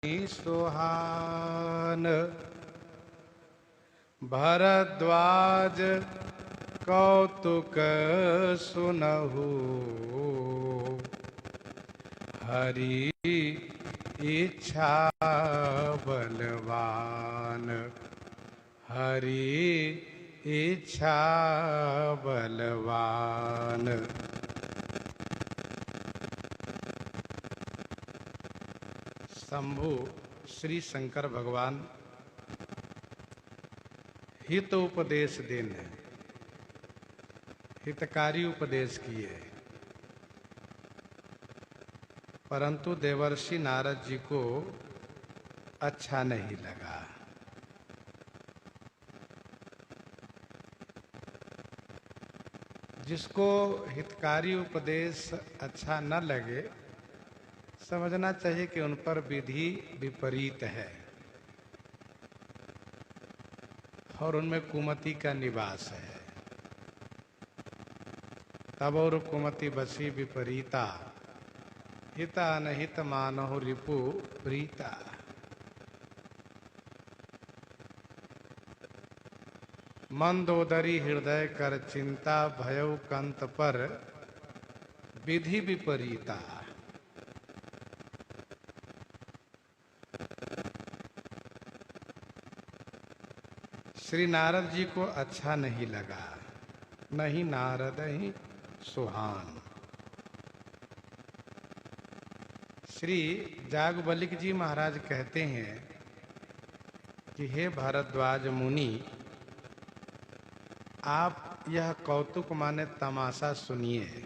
सुहान भरद्वाज कौतुक सुनहु हरि इच्छा बलवान हरि इच्छा बलवान। शंभु श्री शंकर भगवान हित उपदेश देने हितकारी उपदेश किए, परंतु देवर्षि नारद जी को अच्छा नहीं लगा। जिसको हितकारी उपदेश अच्छा न लगे समझना चाहिए कि उन पर विधि विपरीत है और उनमें कुमति का निवास है। तब और कुमति बसी विपरीता हिता अनहित मानहु रिपु प्रीता। मंदोदरी हृदय कर चिंता भयउ कंत पर विधि विपरीता। श्री नारद जी को अच्छा नहीं लगा, नहीं नारद ही सुहान। श्री जागबलिक जी महाराज कहते हैं कि हे भारद्वाज मुनि, आप यह कौतुक माने तमाशा सुनिए।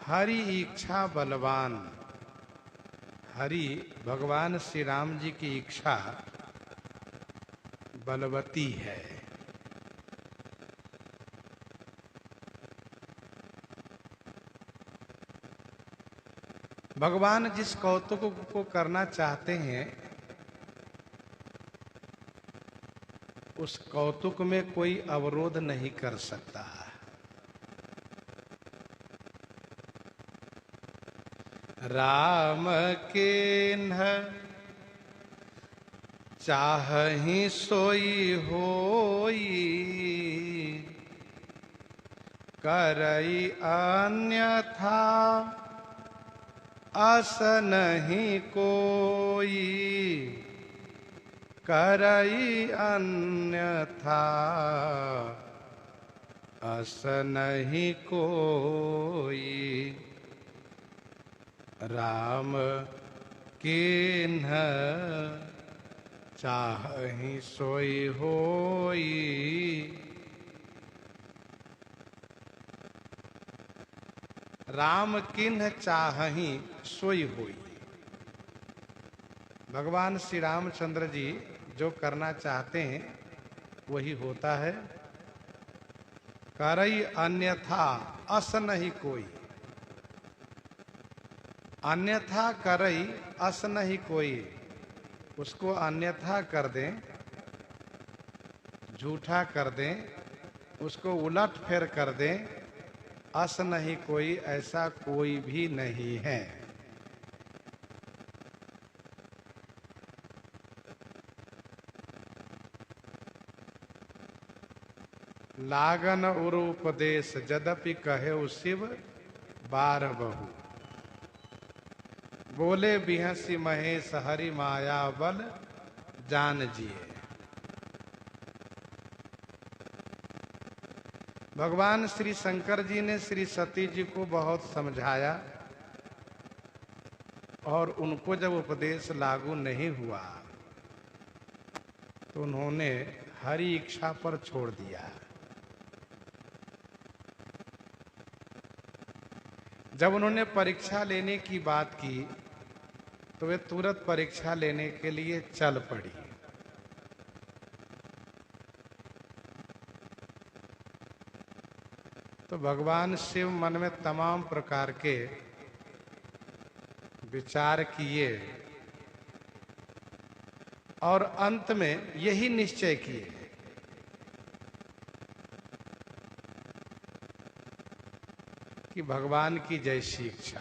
हरि इच्छा बलवान, हरि भगवान श्री राम जी की इच्छा बलवती है। भगवान जिस कौतुक को करना चाहते हैं उस कौतुक में कोई अवरोध नहीं कर सकता। राम केन्ह चाहहि सोई होई करई अन्यथा अस नहीं कोई करई अन्यथा अस नहीं कोई। राम केन्ह चाहहि सोई होई। राम किन्ह चाहहि सोई होई। भगवान श्री रामचंद्र जी जो करना चाहते हैं वही होता है। करई अन्यथा अस नहीं कोई। अन्यथा करई अस नहीं कोई, उसको अन्यथा कर दें, झूठा कर दें, उसको उलट फेर कर दें, अस नहीं कोई, ऐसा कोई भी नहीं है। लागन उर उपदेश जदपि कहे शिव बार बहु। बोले बिहसी महेश हरि माया बल जान जिए। भगवान श्री शंकर जी ने श्री सती जी को बहुत समझाया और उनको जब उपदेश लागू नहीं हुआ तो उन्होंने हरि इच्छा पर छोड़ दिया। जब उन्होंने परीक्षा लेने की बात की तो वे तुरंत परीक्षा लेने के लिए चल पड़ी। तो भगवान शिव मन में तमाम प्रकार के विचार किए और अंत में यही निश्चय किए कि भगवान की जैसी इच्छा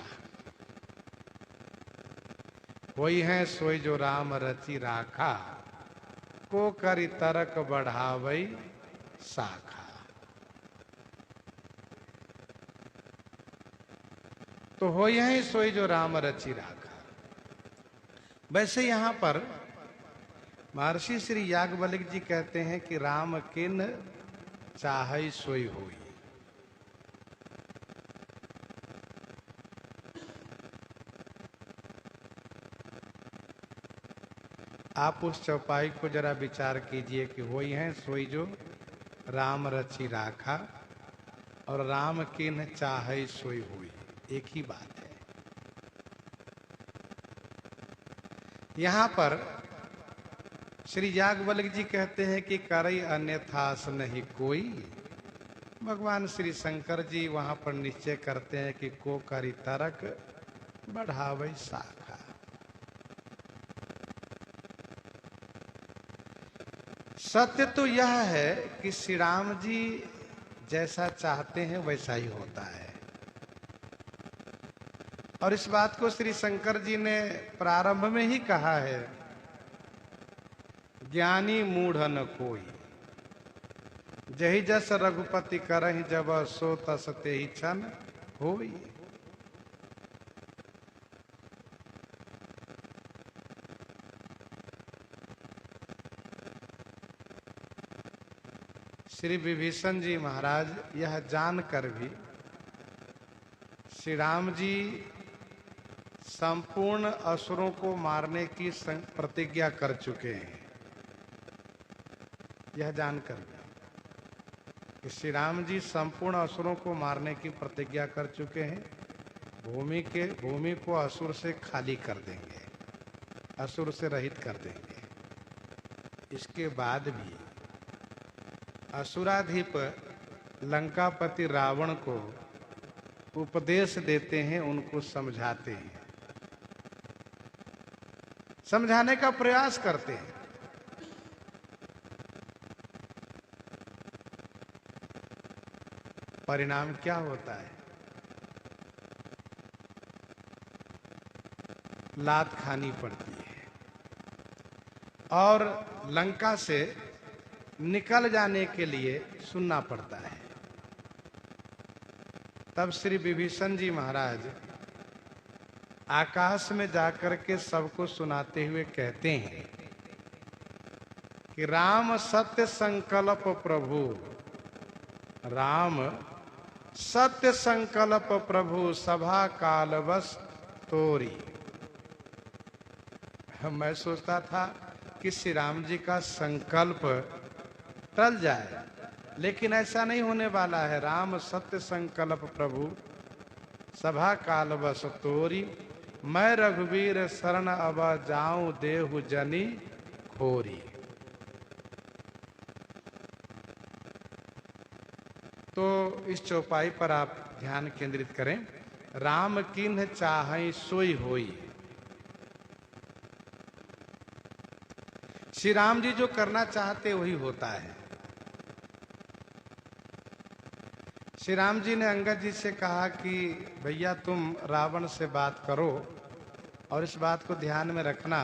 होई है सोई जो राम रचि राखा, को करि तरक बढ़ावई शाखा। तो हो यही सोई जो राम रचि राखा। वैसे यहां पर महर्षि श्री याज्ञवल्क्य जी कहते हैं कि राम किन चाहै सोई होई। आप उस चौपाई को जरा विचार कीजिए कि होई है सोई जो राम रचि राखा और राम किन चाहै सोई होई, एक ही बात है। यहां पर श्री याज्ञवल्क्य जी कहते हैं कि करई अन्यथास नहीं कोई। भगवान श्री शंकर जी वहां पर निश्चय करते हैं कि को करी तरक बढ़ावई शाखा। सत्य तो यह है कि श्री राम जी जैसा चाहते हैं वैसा ही होता है, और इस बात को श्री शंकर जी ने प्रारंभ में ही कहा है, ज्ञानी मूढ़ न कोई, जही जस रघुपति करहि जब सो तस तेहि छन होई। श्री विभीषण जी महाराज यह जानकर भी श्री राम जी संपूर्ण असुरों को मारने की प्रतिज्ञा कर चुके हैं। यह जानकर भी कि श्री राम जी संपूर्ण असुरों को मारने की प्रतिज्ञा कर चुके हैं। भूमि को असुर से खाली कर देंगे, असुर से रहित कर देंगे। इसके बाद भी असुराधिप लंकापति रावण को उपदेश देते हैं, उनको समझाते हैं, समझाने का प्रयास करते हैं। परिणाम क्या होता है? लात खानी पड़ती है और लंका से निकल जाने के लिए सुनना पड़ता है। तब श्री विभीषण जी महाराज आकाश में जाकर के सबको सुनाते हुए कहते हैं कि राम सत्य संकल्प प्रभु, राम सत्य संकल्प प्रभु, सभा काल बस तोरी। मैं सोचता था कि श्री राम जी का संकल्प टल जाए, लेकिन ऐसा नहीं होने वाला है। राम सत्य संकल्प प्रभु, सभा काल बस तोरी, मैं रघुवीर शरण अब जाऊं देहु जनी खोरी। तो इस चौपाई पर आप ध्यान केंद्रित करें। राम किन्ह चाहै सोई होई। श्री राम जी जो करना चाहते वही होता है। श्री राम जी ने अंगद जी से कहा कि भैया तुम रावण से बात करो और इस बात को ध्यान में रखना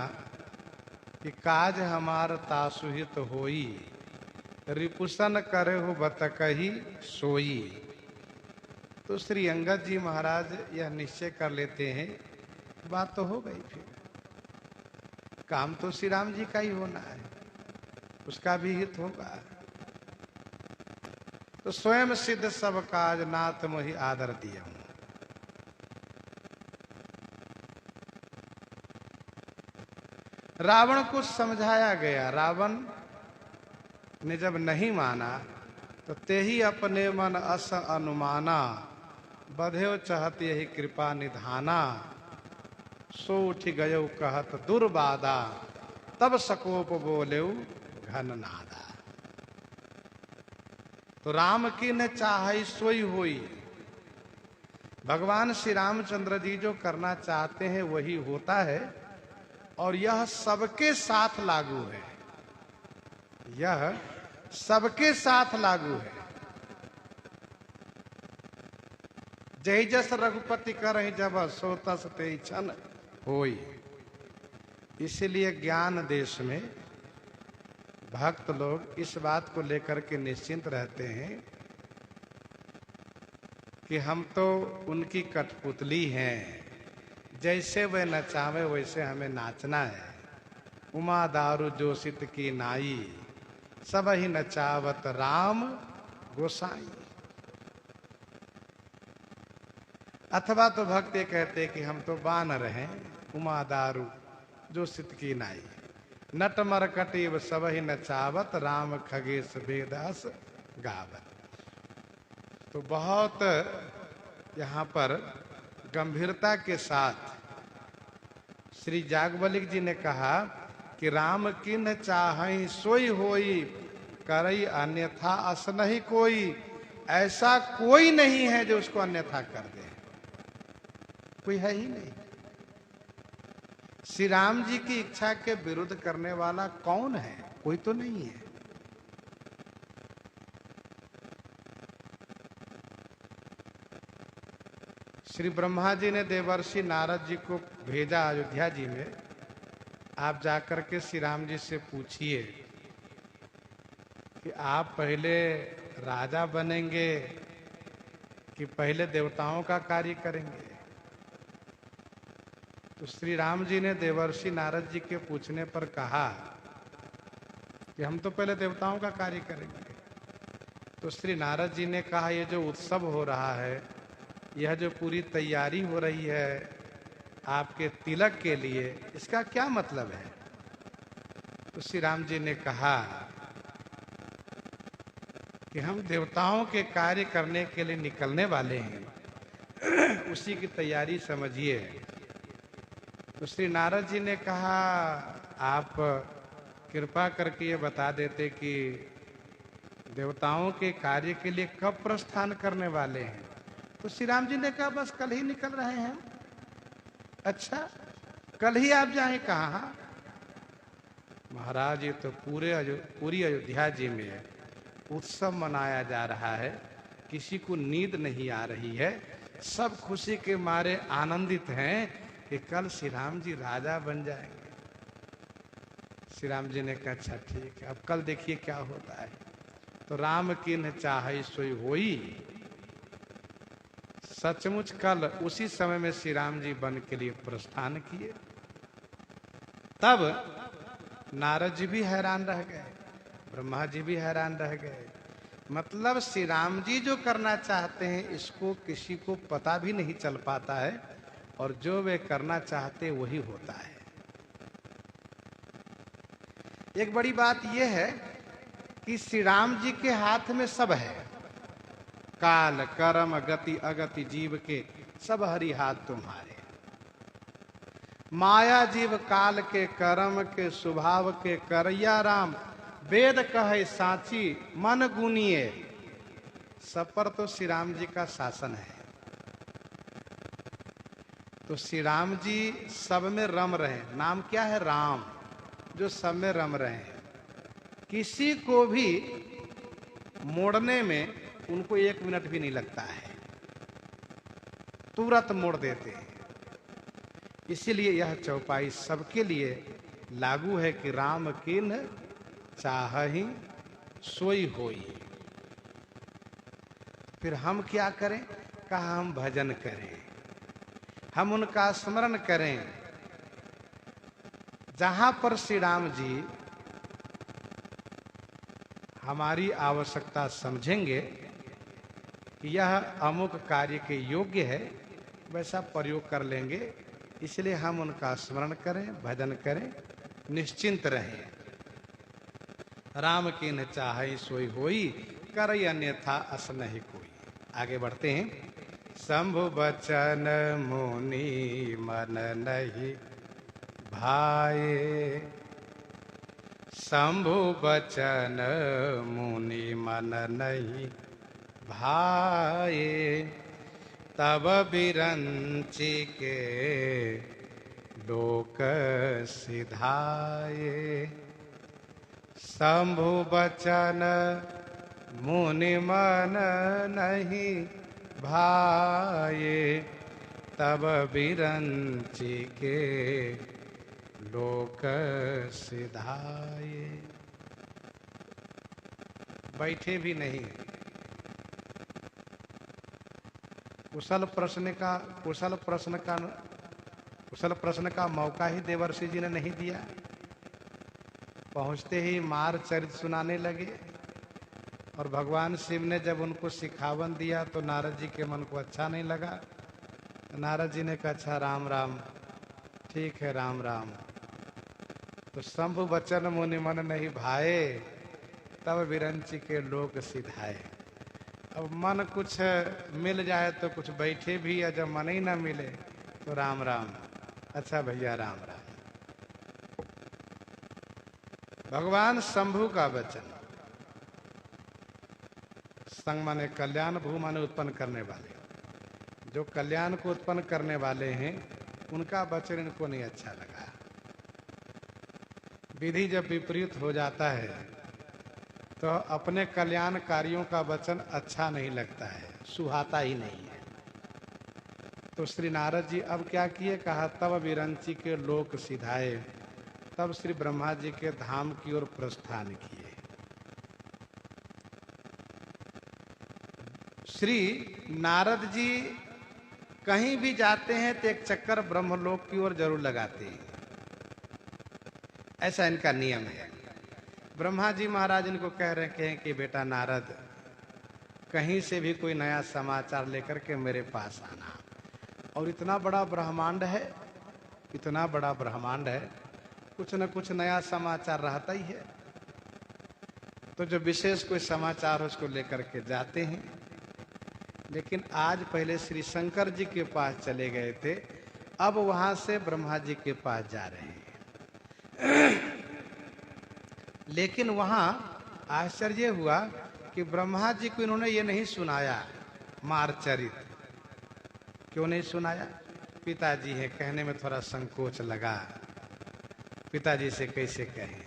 कि काज हमार तासुहित होई, रिपुसन करे हो बतकही सोई। तो श्री अंगद जी महाराज यह निश्चय कर लेते हैं, बात तो हो गई, फिर काम तो श्री राम जी का ही होना है, उसका भी हित होगा। तो स्वयं सिद्ध सब काज नाथ मोहि आदर दिया। रावण को समझाया गया, रावण ने जब नहीं माना तो तेही अपने मन अस अनुमाना, बधेव चाहत यही कृपा निधाना, सो उठ गयो कहत दुर्बादा, तब सकोप बोलेउ घन नादा। तो राम की न चाहै सोई होई। भगवान श्री रामचंद्र जी जो करना चाहते हैं वही होता है, और यह सबके साथ लागू है, यह सबके साथ लागू है। जय जस रघुपति करहि जब सो तस तेहि छन होई। इसीलिए ज्ञान देश में भक्त लोग इस बात को लेकर के निश्चिंत रहते हैं कि हम तो उनकी कठपुतली हैं, जैसे वह नचावे वैसे हमें नाचना है। उमा दारू जोशित की नाई, सब ही नचावत राम गोसाई। अथवा तो भक्त ये कहते कि हम तो बानर हैं, उमा दारू जोशित की नाई, नट मरकटीव सब ही नचावत राम खगेश वेदास गावत। तो बहुत यहाँ पर गंभीरता के साथ श्री जागवलिक जी ने कहा कि राम किन चाहई सोई होई, करई अन्यथा अस नहीं कोई। ऐसा कोई नहीं है जो उसको अन्यथा कर दे, कोई है ही नहीं। श्री राम जी की इच्छा के विरुद्ध करने वाला कौन है? कोई तो नहीं है। श्री ब्रह्मा जी ने देवर्षि नारद जी को भेजा अयोध्या जी में, आप जाकर के श्री राम जी से पूछिए कि आप पहले राजा बनेंगे कि पहले देवताओं का कार्य करेंगे। तो श्री राम जी ने देवर्षि नारद जी के पूछने पर कहा कि हम तो पहले देवताओं का कार्य करेंगे। तो श्री नारद जी ने कहा, ये जो उत्सव हो रहा है, यह जो पूरी तैयारी हो रही है आपके तिलक के लिए, इसका क्या मतलब है? तो श्री राम जी ने कहा कि हम देवताओं के कार्य करने के लिए निकलने वाले हैं, उसी की तैयारी समझिए। तो श्री नारद जी ने कहा, आप कृपा करके ये बता देते कि देवताओं के कार्य के लिए कब प्रस्थान करने वाले हैं? तो श्री राम जी ने कहा, बस कल ही निकल रहे हैं। अच्छा, कल ही आप जाएं? कहाँ महाराज, ये तो पूरी अयोध्या जी में उत्सव मनाया जा रहा है, किसी को नींद नहीं आ रही है, सब खुशी के मारे आनंदित हैं कि कल श्री राम जी राजा बन जाएंगे। श्री राम जी ने कहा, अच्छा ठीक है, अब कल देखिए क्या होता है। तो राम किन चाहे सोई होई, सचमुच कल उसी समय में श्री राम जी वन के लिए प्रस्थान किए। तब नारद जी भी हैरान रह गए, ब्रह्मा जी भी हैरान रह गए। मतलब श्री राम जी जो करना चाहते हैं इसको किसी को पता भी नहीं चल पाता है, और जो वे करना चाहते वही होता है। एक बड़ी बात यह है कि श्री राम जी के हाथ में सब है, काल कर्म गति अगति जीव के सब हरि हाथ तुम्हारे। माया जीव काल के कर्म के स्वभाव के करैया राम, वेद कहे साची मन गुनिए। सब पर तो श्री राम जी का शासन है। तो श्री राम जी सब में रम रहे, नाम क्या है? राम, जो सब में रम रहे हैं। किसी को भी मोड़ने में उनको 1 मिनट भी नहीं लगता है, तुरंत मोड़ देते हैं। इसीलिए यह चौपाई सबके लिए लागू है कि राम किन चाहहि सोई होई। फिर हम क्या करें? कहा, हम भजन करें, हम उनका स्मरण करें। जहां पर श्री राम जी हमारी आवश्यकता समझेंगे कि यह अमुक कार्य के योग्य है, वैसा प्रयोग कर लेंगे। इसलिए हम उनका स्मरण करें, भजन करें, निश्चिंत रहें। राम की न चाहे सोई होई, करई अन्यथा अस नहीं कोई। आगे बढ़ते हैं। शंभु बचन मुनि मन नहीं भाए, शंभु बचन मुनि मन नहीं भाए, तब बिरंची के लोक सिधाए। शंभु बचन मुनि मन नहीं भाए, तब बिरंची के लोक सिधाए। बैठे भी नहीं, कुशल प्रश्न का मौका ही देवर्षि जी ने नहीं दिया। पहुंचते ही मार चरित सुनाने लगे और भगवान शिव ने जब उनको सिखावन दिया तो नारद जी के मन को अच्छा नहीं लगा। नारद जी ने कहा अच्छा राम राम, ठीक है राम राम। तो शंभु बचन मुनि मन नहीं भाए, तब विरंची के लोक सिधाए। अब मन कुछ मिल जाए तो कुछ बैठे भी, या जब मन ही ना मिले तो राम राम। अच्छा भैया राम राम। भगवान शंभु का वचन, संग माने कल्याण, भू माने उत्पन्न करने वाले, जो कल्याण को उत्पन्न करने वाले हैं उनका वचन इनको नहीं अच्छा लगा। विधि जब विपरीत हो जाता है तो अपने कल्याणकारियों का वचन अच्छा नहीं लगता है, सुहाता ही नहीं है। तो श्री नारद जी अब क्या किए, कहा तब विरंची के लोक सिधाए। तब श्री ब्रह्मा जी के धाम की ओर प्रस्थान किए। श्री नारद जी कहीं भी जाते हैं तो एक चक्कर ब्रह्मलोक की ओर जरूर लगाते हैं, ऐसा इनका नियम है। ब्रह्मा जी महाराज इनको कह रहे हैं कि बेटा नारद, कहीं से भी कोई नया समाचार लेकर के मेरे पास आना। और इतना बड़ा ब्रह्मांड है, इतना बड़ा ब्रह्मांड है, कुछ न कुछ नया समाचार रहता ही है। तो जो विशेष कोई समाचार है उसको लेकर के जाते हैं। लेकिन आज पहले श्री शंकर जी के पास चले गए थे, अब वहां से ब्रह्मा जी के पास जा रहे हैं। लेकिन वहां आश्चर्य हुआ कि ब्रह्मा जी को इन्होंने ये नहीं सुनाया मारचरित। क्यों नहीं सुनाया? पिताजी है, कहने में थोड़ा संकोच लगा, पिताजी से कैसे कहें।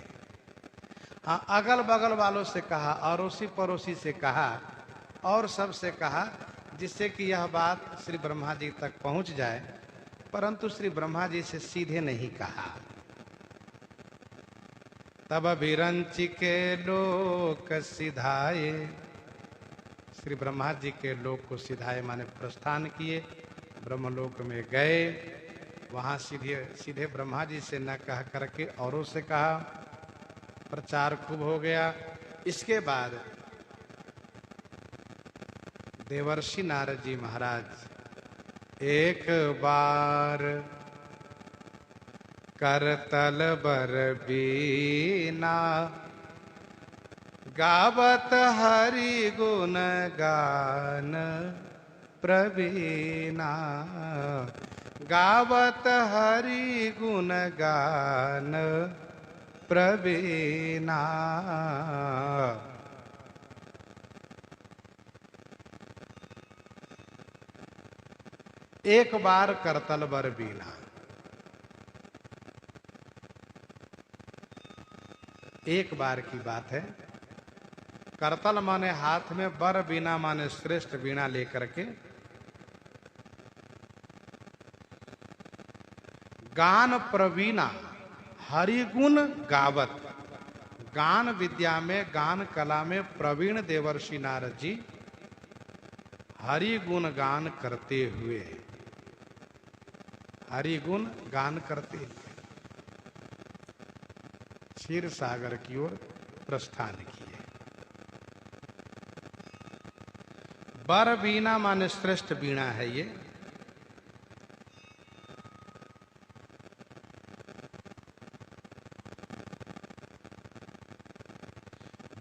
हाँ, अगल बगल वालों से कहा, अड़ोसी पड़ोसी से कहा और सबसे कहा, जिससे कि यह बात श्री ब्रह्मा जी तक पहुंच जाए, परंतु श्री ब्रह्मा जी से सीधे नहीं कहा। तब विरंची के लोक सिधाए, श्री ब्रह्मा जी के लोक को सिधाए माने प्रस्थान किए, ब्रह्मलोक में गए। वहां सीधे ब्रह्मा जी से न कह करके औरों से कहा, प्रचार खूब हो गया। इसके बाद देवर्षि नारद जी महाराज एक बार करतल बर बीना, गावत हरि गुण गान प्रवीणा, गावत हरि गुण गान प्रवीणा। एक बार करतल बर बीना, एक बार की बात है। करतल माने हाथ में, बर बीना माने श्रेष्ठ बीणा लेकर के गान प्रवीणा, हरिगुण गावत, गान विद्या में, गान कला में प्रवीण देवर्षि नारद जी हरिगुण गान करते हुए, हरिगुण गान करते हुए क्षीर सागर की ओर प्रस्थान किए। बर बीना माने श्रेष्ठ बीणा है ये।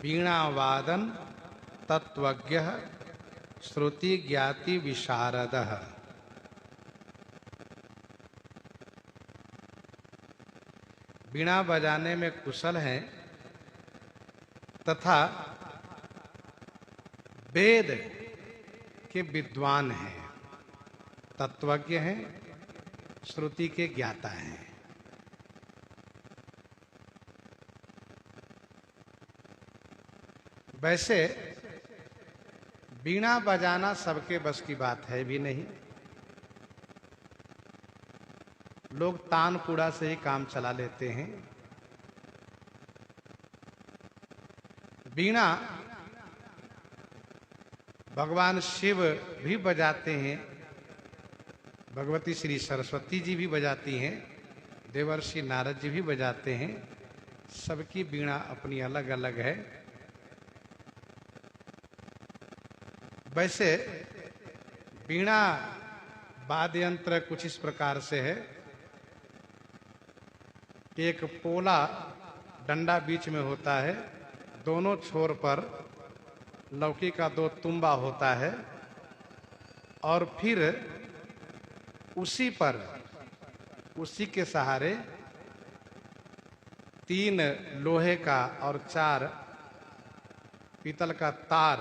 बीणा वादन तत्वज्ञ श्रुति ज्ञाति विशारदः, बीणा बजाने में कुशल हैं तथा वेद के विद्वान हैं, तत्वज्ञ हैं, श्रुति के ज्ञाता हैं। वैसे बीणा बजाना सबके बस की बात है भी नहीं। लोग तानपुड़ा से ही काम चला लेते हैं। वीणा भगवान शिव भी बजाते हैं, भगवती श्री सरस्वती जी भी बजाती हैं, देवर्षि नारद जी भी बजाते हैं। सबकी वीणा अपनी अलग अलग है। वैसे वीणा वाद्य यंत्र कुछ इस प्रकार से है कि एक पोला डंडा बीच में होता है, दोनों छोर पर लौकी का 2 तुम्बा होता है और फिर उसी के सहारे 3 लोहे का और 4 पीतल का तार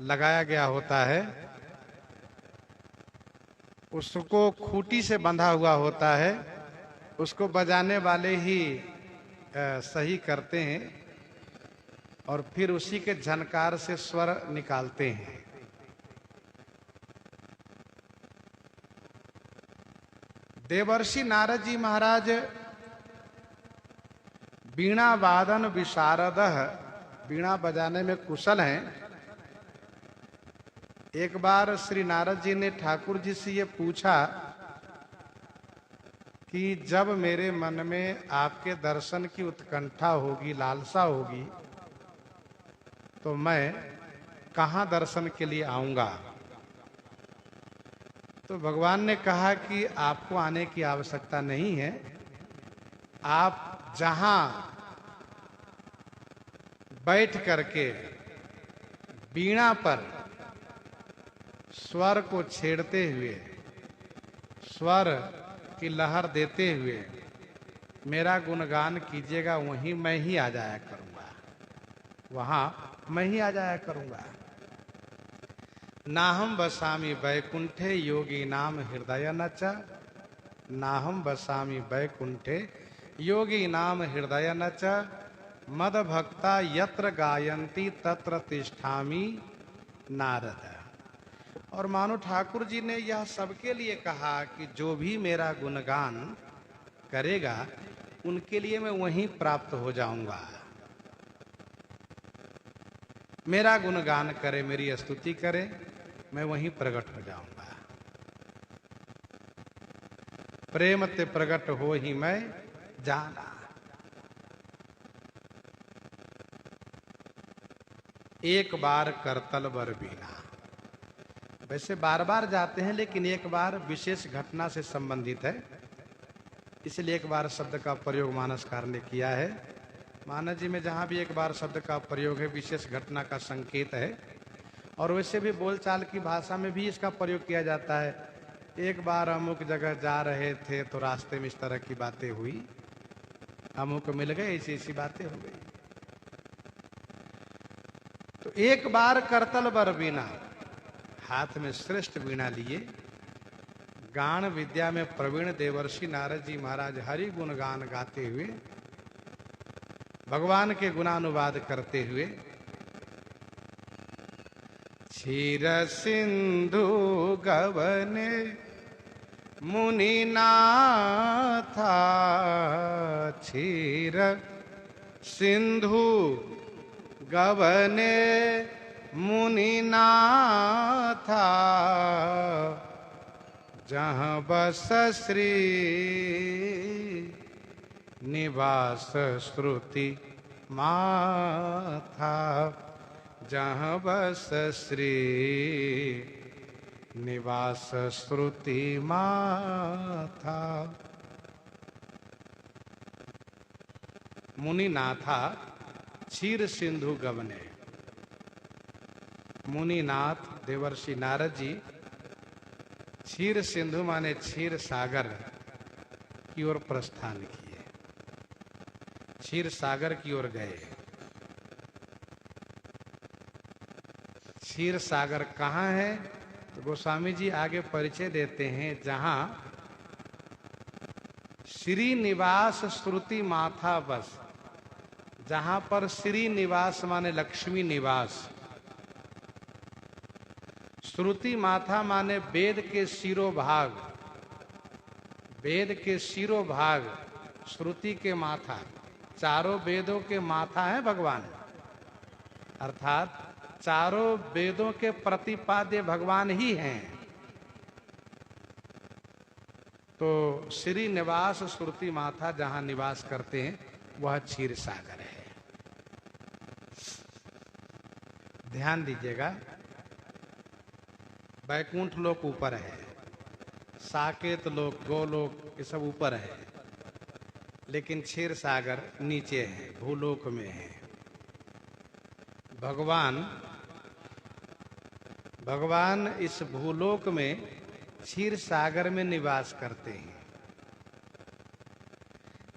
लगाया गया होता है। उसको खूंटी से बंधा हुआ होता है, उसको बजाने वाले ही सही करते हैं और फिर उसी के झनकार से स्वर निकालते हैं। देवर्षि नारद जी महाराज वीणा वादन विशारदः, वीणा बजाने में कुशल हैं। एक बार श्री नारद जी ने ठाकुर जी से ये पूछा कि जब मेरे मन में आपके दर्शन की उत्कंठा होगी, लालसा होगी, तो मैं कहाँ दर्शन के लिए आऊंगा? तो भगवान ने कहा कि आपको आने की आवश्यकता नहीं है। आप जहां बैठ करके वीणा पर स्वर को छेड़ते हुए, स्वर की लहर देते हुए मेरा गुणगान कीजिएगा, वहीं मैं ही आ जाया करूंगा, वहां मैं ही आ जाया करूंगा। नाहम बसामि वैकुंठे योगी नाम हृदय नच, नाहम बसामि वैकुंठे योगी नाम हृदय नच, मद भक्ता यत्र गायन्ति तत्र तिष्ठामि नारद। और मानो ठाकुर जी ने यह सबके लिए कहा कि जो भी मेरा गुणगान करेगा उनके लिए मैं वहीं प्राप्त हो जाऊंगा। मेरा गुणगान करे, मेरी स्तुति करे, मैं वहीं प्रकट हो जाऊंगा। प्रेम ते प्रकट हो ही मैं जाना। एक बार करतल बर बीना, वैसे बार बार जाते हैं लेकिन एक बार विशेष घटना से संबंधित है, इसलिए एक बार शब्द का प्रयोग मानसकार ने किया है। मानस जी में जहां भी एक बार शब्द का प्रयोग है विशेष घटना का संकेत है, और वैसे भी बोलचाल की भाषा में भी इसका प्रयोग किया जाता है। एक बार अमुक जगह जा रहे थे तो रास्ते में इस तरह की बातें हुई, अमुक मिल गए, ऐसी बातें हो गई। तो एक बार करतल बर बीना, हाथ में श्रेष्ठ वीणा लिए गान विद्या में प्रवीण देवर्षि नारद जी महाराज हरि गुण गान गाते हुए, भगवान के गुणानुवाद करते हुए, क्षीर सिंधु गवने मुनि नाथा, क्षीर सिंधु गवने मुनि नाथा, जहाँ बस श्री निवास श्रुति माथा, जहाँ बस श्री निवास श्रुति माथा। मुनि नाथा क्षीर सिंधु गवने, मुनिनाथ देवर्षि नारद जी क्षीर सिंधु माने क्षीर सागर की ओर प्रस्थान किए, क्षीर सागर की ओर गए। क्षीर सागर कहाँ है तो गोस्वामी जी आगे परिचय देते हैं, जहां श्री निवास श्रुति माथा बस, जहां पर श्री निवास माने लक्ष्मी निवास, श्रुति माथा माने वेद के शिरोभाग, वेद के शिरोभाग, श्रुति के माथा, चारों वेदों के माथा है भगवान, अर्थात चारों वेदों के प्रतिपाद्य भगवान ही हैं। तो श्री निवास श्रुति माथा जहां निवास करते हैं वह क्षीर सागर है। ध्यान दीजिएगा, वैकुंठ लोक ऊपर है, साकेत लोक, गोलोक, ये सब ऊपर है, लेकिन क्षीर सागर नीचे है, भूलोक में है। भगवान इस भूलोक में क्षीर सागर में निवास करते हैं।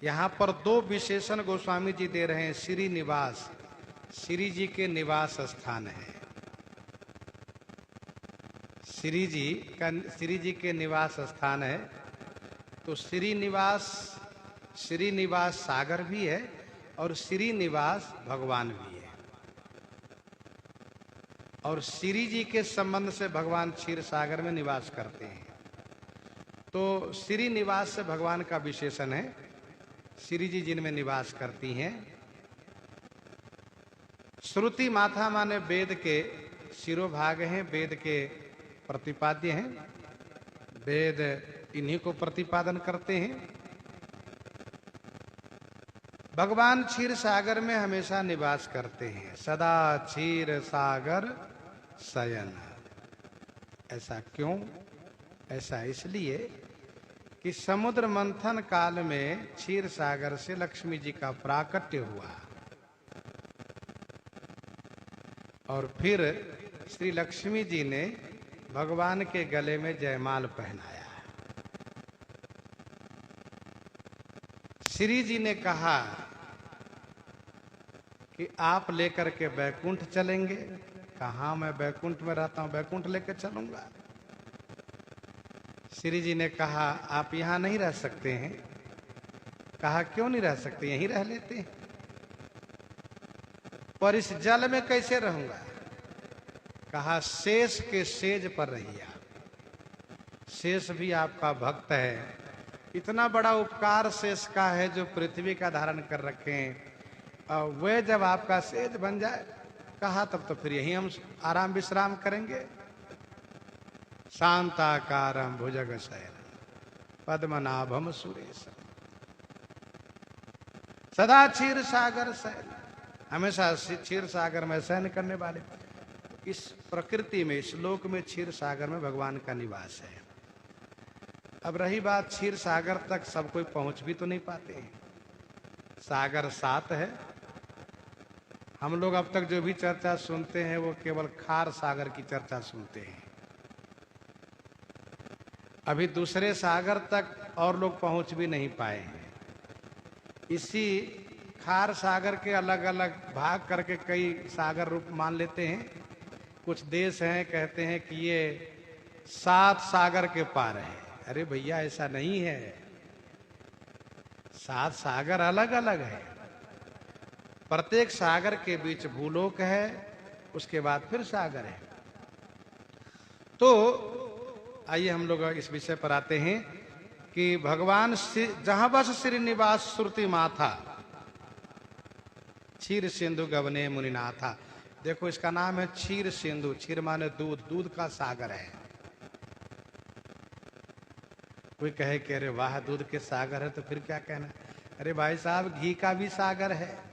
यहां पर दो विशेषण गोस्वामी जी दे रहे हैं। श्री निवास, श्री जी के निवास स्थान है। श्री जी के निवास स्थान है। तो श्री निवास सागर भी है और श्री निवास भगवान भी है। और श्री जी के संबंध से भगवान क्षीर सागर में निवास करते हैं। तो श्री निवास से भगवान का विशेषण है, श्री जी जिनमें निवास करती हैं। श्रुति माथा माने वेद के शिरोभाग हैं, वेद के प्रतिपाद्य हैं, वेद इन्हीं को प्रतिपादन करते हैं। भगवान क्षीर सागर में हमेशा निवास करते हैं, सदा क्षीर सागर शयन। ऐसा क्यों? ऐसा इसलिए कि समुद्र मंथन काल में क्षीर सागर से लक्ष्मी जी का प्राकट्य हुआ और फिर श्री लक्ष्मी जी ने भगवान के गले में जयमाल पहनाया। श्री जी ने कहा कि आप लेकर के बैकुंठ चलेंगे। कहाँ मैं बैकुंठ में रहता हूं, बैकुंठ लेकर चलूंगा। श्री जी ने कहा आप यहां नहीं रह सकते हैं। कहा क्यों नहीं रह सकते, यहीं रह लेते हैं। पर इस जल में कैसे रहूंगा? कहा शेष के सेज पर रहिए आप। शेष भी आपका भक्त है। इतना बड़ा उपकार शेष का है जो पृथ्वी का धारण कर रखे हैं। वे जब आपका सेज बन जाए, कहा तब तो फिर यहीं हम आराम विश्राम करेंगे। शांताकारं भुजगशयनं पद्मनाभं सुरेशं सदा क्षीर सागर शयन। हमेशा क्षीर सागर में शयन करने वाले। इस प्रकृति में, इस लोक में क्षीर सागर में भगवान का निवास है। अब रही बात, क्षीर सागर तक सब कोई पहुंच भी तो नहीं पाते हैं। सागर 7 है। हम लोग अब तक जो भी चर्चा सुनते हैं वो केवल खार सागर की चर्चा सुनते हैं। अभी दूसरे सागर तक और लोग पहुंच भी नहीं पाए हैं। इसी खार सागर के अलग अलग भाग करके कई सागर रूप मान लेते हैं। कुछ देश हैं कहते हैं कि ये 7 सागर के पार है। अरे भैया ऐसा नहीं है। 7 सागर अलग अलग है। प्रत्येक सागर के बीच भूलोक है, उसके बाद फिर सागर है। तो आइए हम लोग इस विषय पर आते हैं कि भगवान जहां बस श्रीनिवास श्रुति माथा क्षीर सिंधु गवने मुनिनाथा। देखो इसका नाम है क्षीर सिंधु। क्षीर माने दूध, दूध का सागर है। कोई कहे कि अरे वाह दूध के सागर है तो फिर क्या कहना। अरे भाई साहब घी का भी सागर है,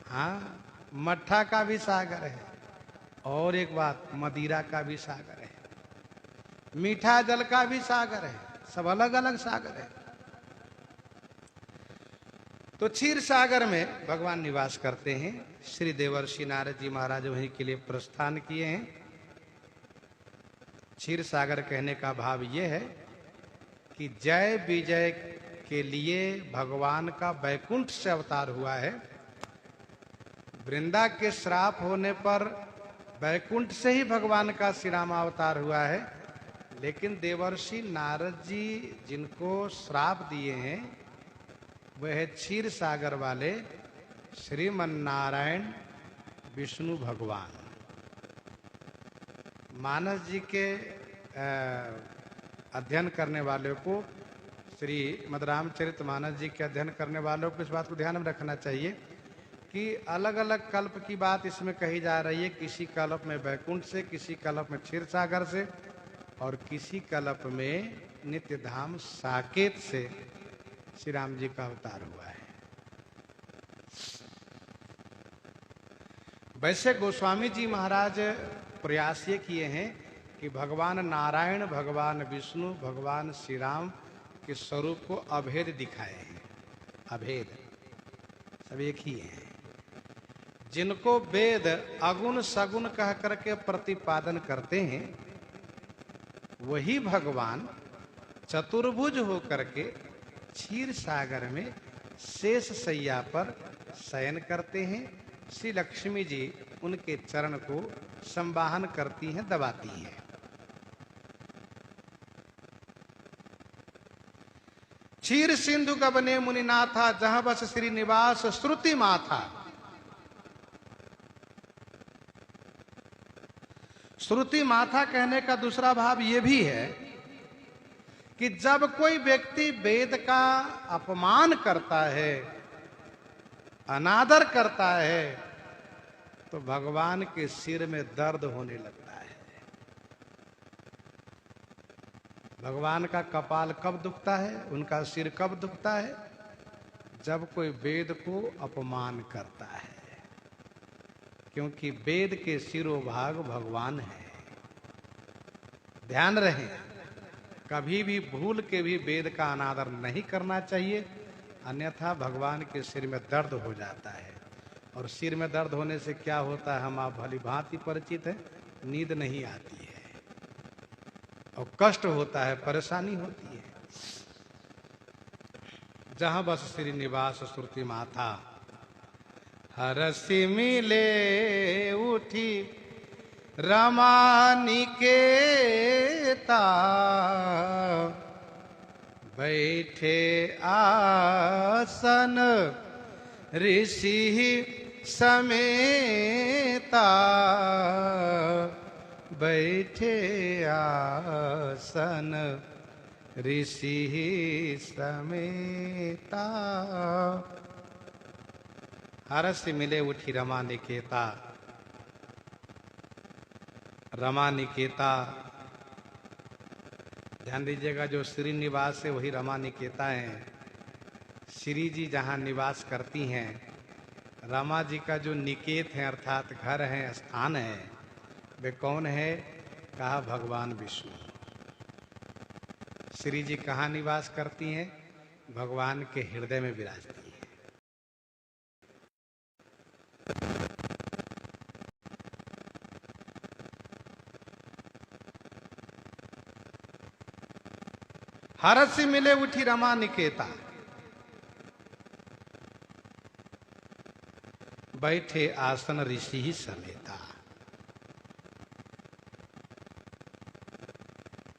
हाँ मट्ठा का भी सागर है, और एक बात मदिरा का भी सागर है, मीठा जल का भी सागर है। सब अलग अलग सागर है। तो क्षीर सागर में भगवान निवास करते हैं। श्री देवर्षि नारद जी महाराज वहीं के लिए प्रस्थान किए हैं। क्षीर सागर कहने का भाव यह है कि जय विजय के लिए भगवान का बैकुंठ से अवतार हुआ है। वृंदा के श्राप होने पर बैकुंठ से ही भगवान का श्री राम अवतार हुआ है। लेकिन देवर्षि नारद जी जिनको श्राप दिए हैं वह है क्षीर सागर वाले श्रीमन्नारायण विष्णु भगवान। मानस जी के अध्ययन करने वाले को श्री मद्रामचरितमानस जी के अध्ययन करने वालों को इस बात को ध्यान में रखना चाहिए कि अलग अलग कल्प की बात इसमें कही जा रही है। किसी कल्प में वैकुंठ से, किसी कल्प में क्षीर सागर से, और किसी कल्प में नित्य धाम साकेत से श्री राम जी का अवतार हुआ है। वैसे गोस्वामी जी महाराज प्रयास ये किए हैं कि भगवान नारायण, भगवान विष्णु, भगवान श्री राम के स्वरूप को अभेद दिखाए हैं। अभेद सब एक ही है। जिनको वेद अगुण सगुण कह करके प्रतिपादन करते हैं, वही भगवान चतुर्भुज होकर के क्षीर सागर में शेष शैया पर शयन करते हैं। श्री लक्ष्मी जी उनके चरण को संवाहन करती हैं, दबाती हैं। क्षीर सिंधु गबने मुनिनाथा, जहां बस श्री निवास श्रुति माथा। श्रुति माथा कहने का दूसरा भाव यह भी है कि जब कोई व्यक्ति वेद का अपमान करता है, अनादर करता है, तो भगवान के सिर में दर्द होने लगता है। भगवान का कपाल कब दुखता है, उनका सिर कब दुखता है? जब कोई वेद को अपमान करता है, क्योंकि वेद के सिरोभाग भगवान है। ध्यान रहे, कभी भी भूल के भी वेद का अनादर नहीं करना चाहिए, अन्यथा भगवान के सिर में दर्द हो जाता है। और सिर में दर्द होने से क्या होता है, हम आप भली भांति परिचित हैं। नींद नहीं आती है और कष्ट होता है, परेशानी होती है। जहां बस श्री निवास श्रुति माथा, हरसि मिले उठी रमा निकेता, बैठे आसन ऋषि समेता, बैठे आसन ऋषि समेता। हरस मिले उठी रमा निकेता। रमा निकेता, ध्यान दीजिएगा, जो श्रीनिवास है वही रमा निकेता है। श्री जी जहाँ निवास करती हैं, रमा जी का जो निकेत है अर्थात घर है, स्थान है, वे कौन है? कहा भगवान विष्णु। श्री जी कहाँ निवास करती हैं? भगवान के हृदय में विराजती हैं। हरस मिले उठी रमा निकेता, बैठे आसन ऋषि ही समेता।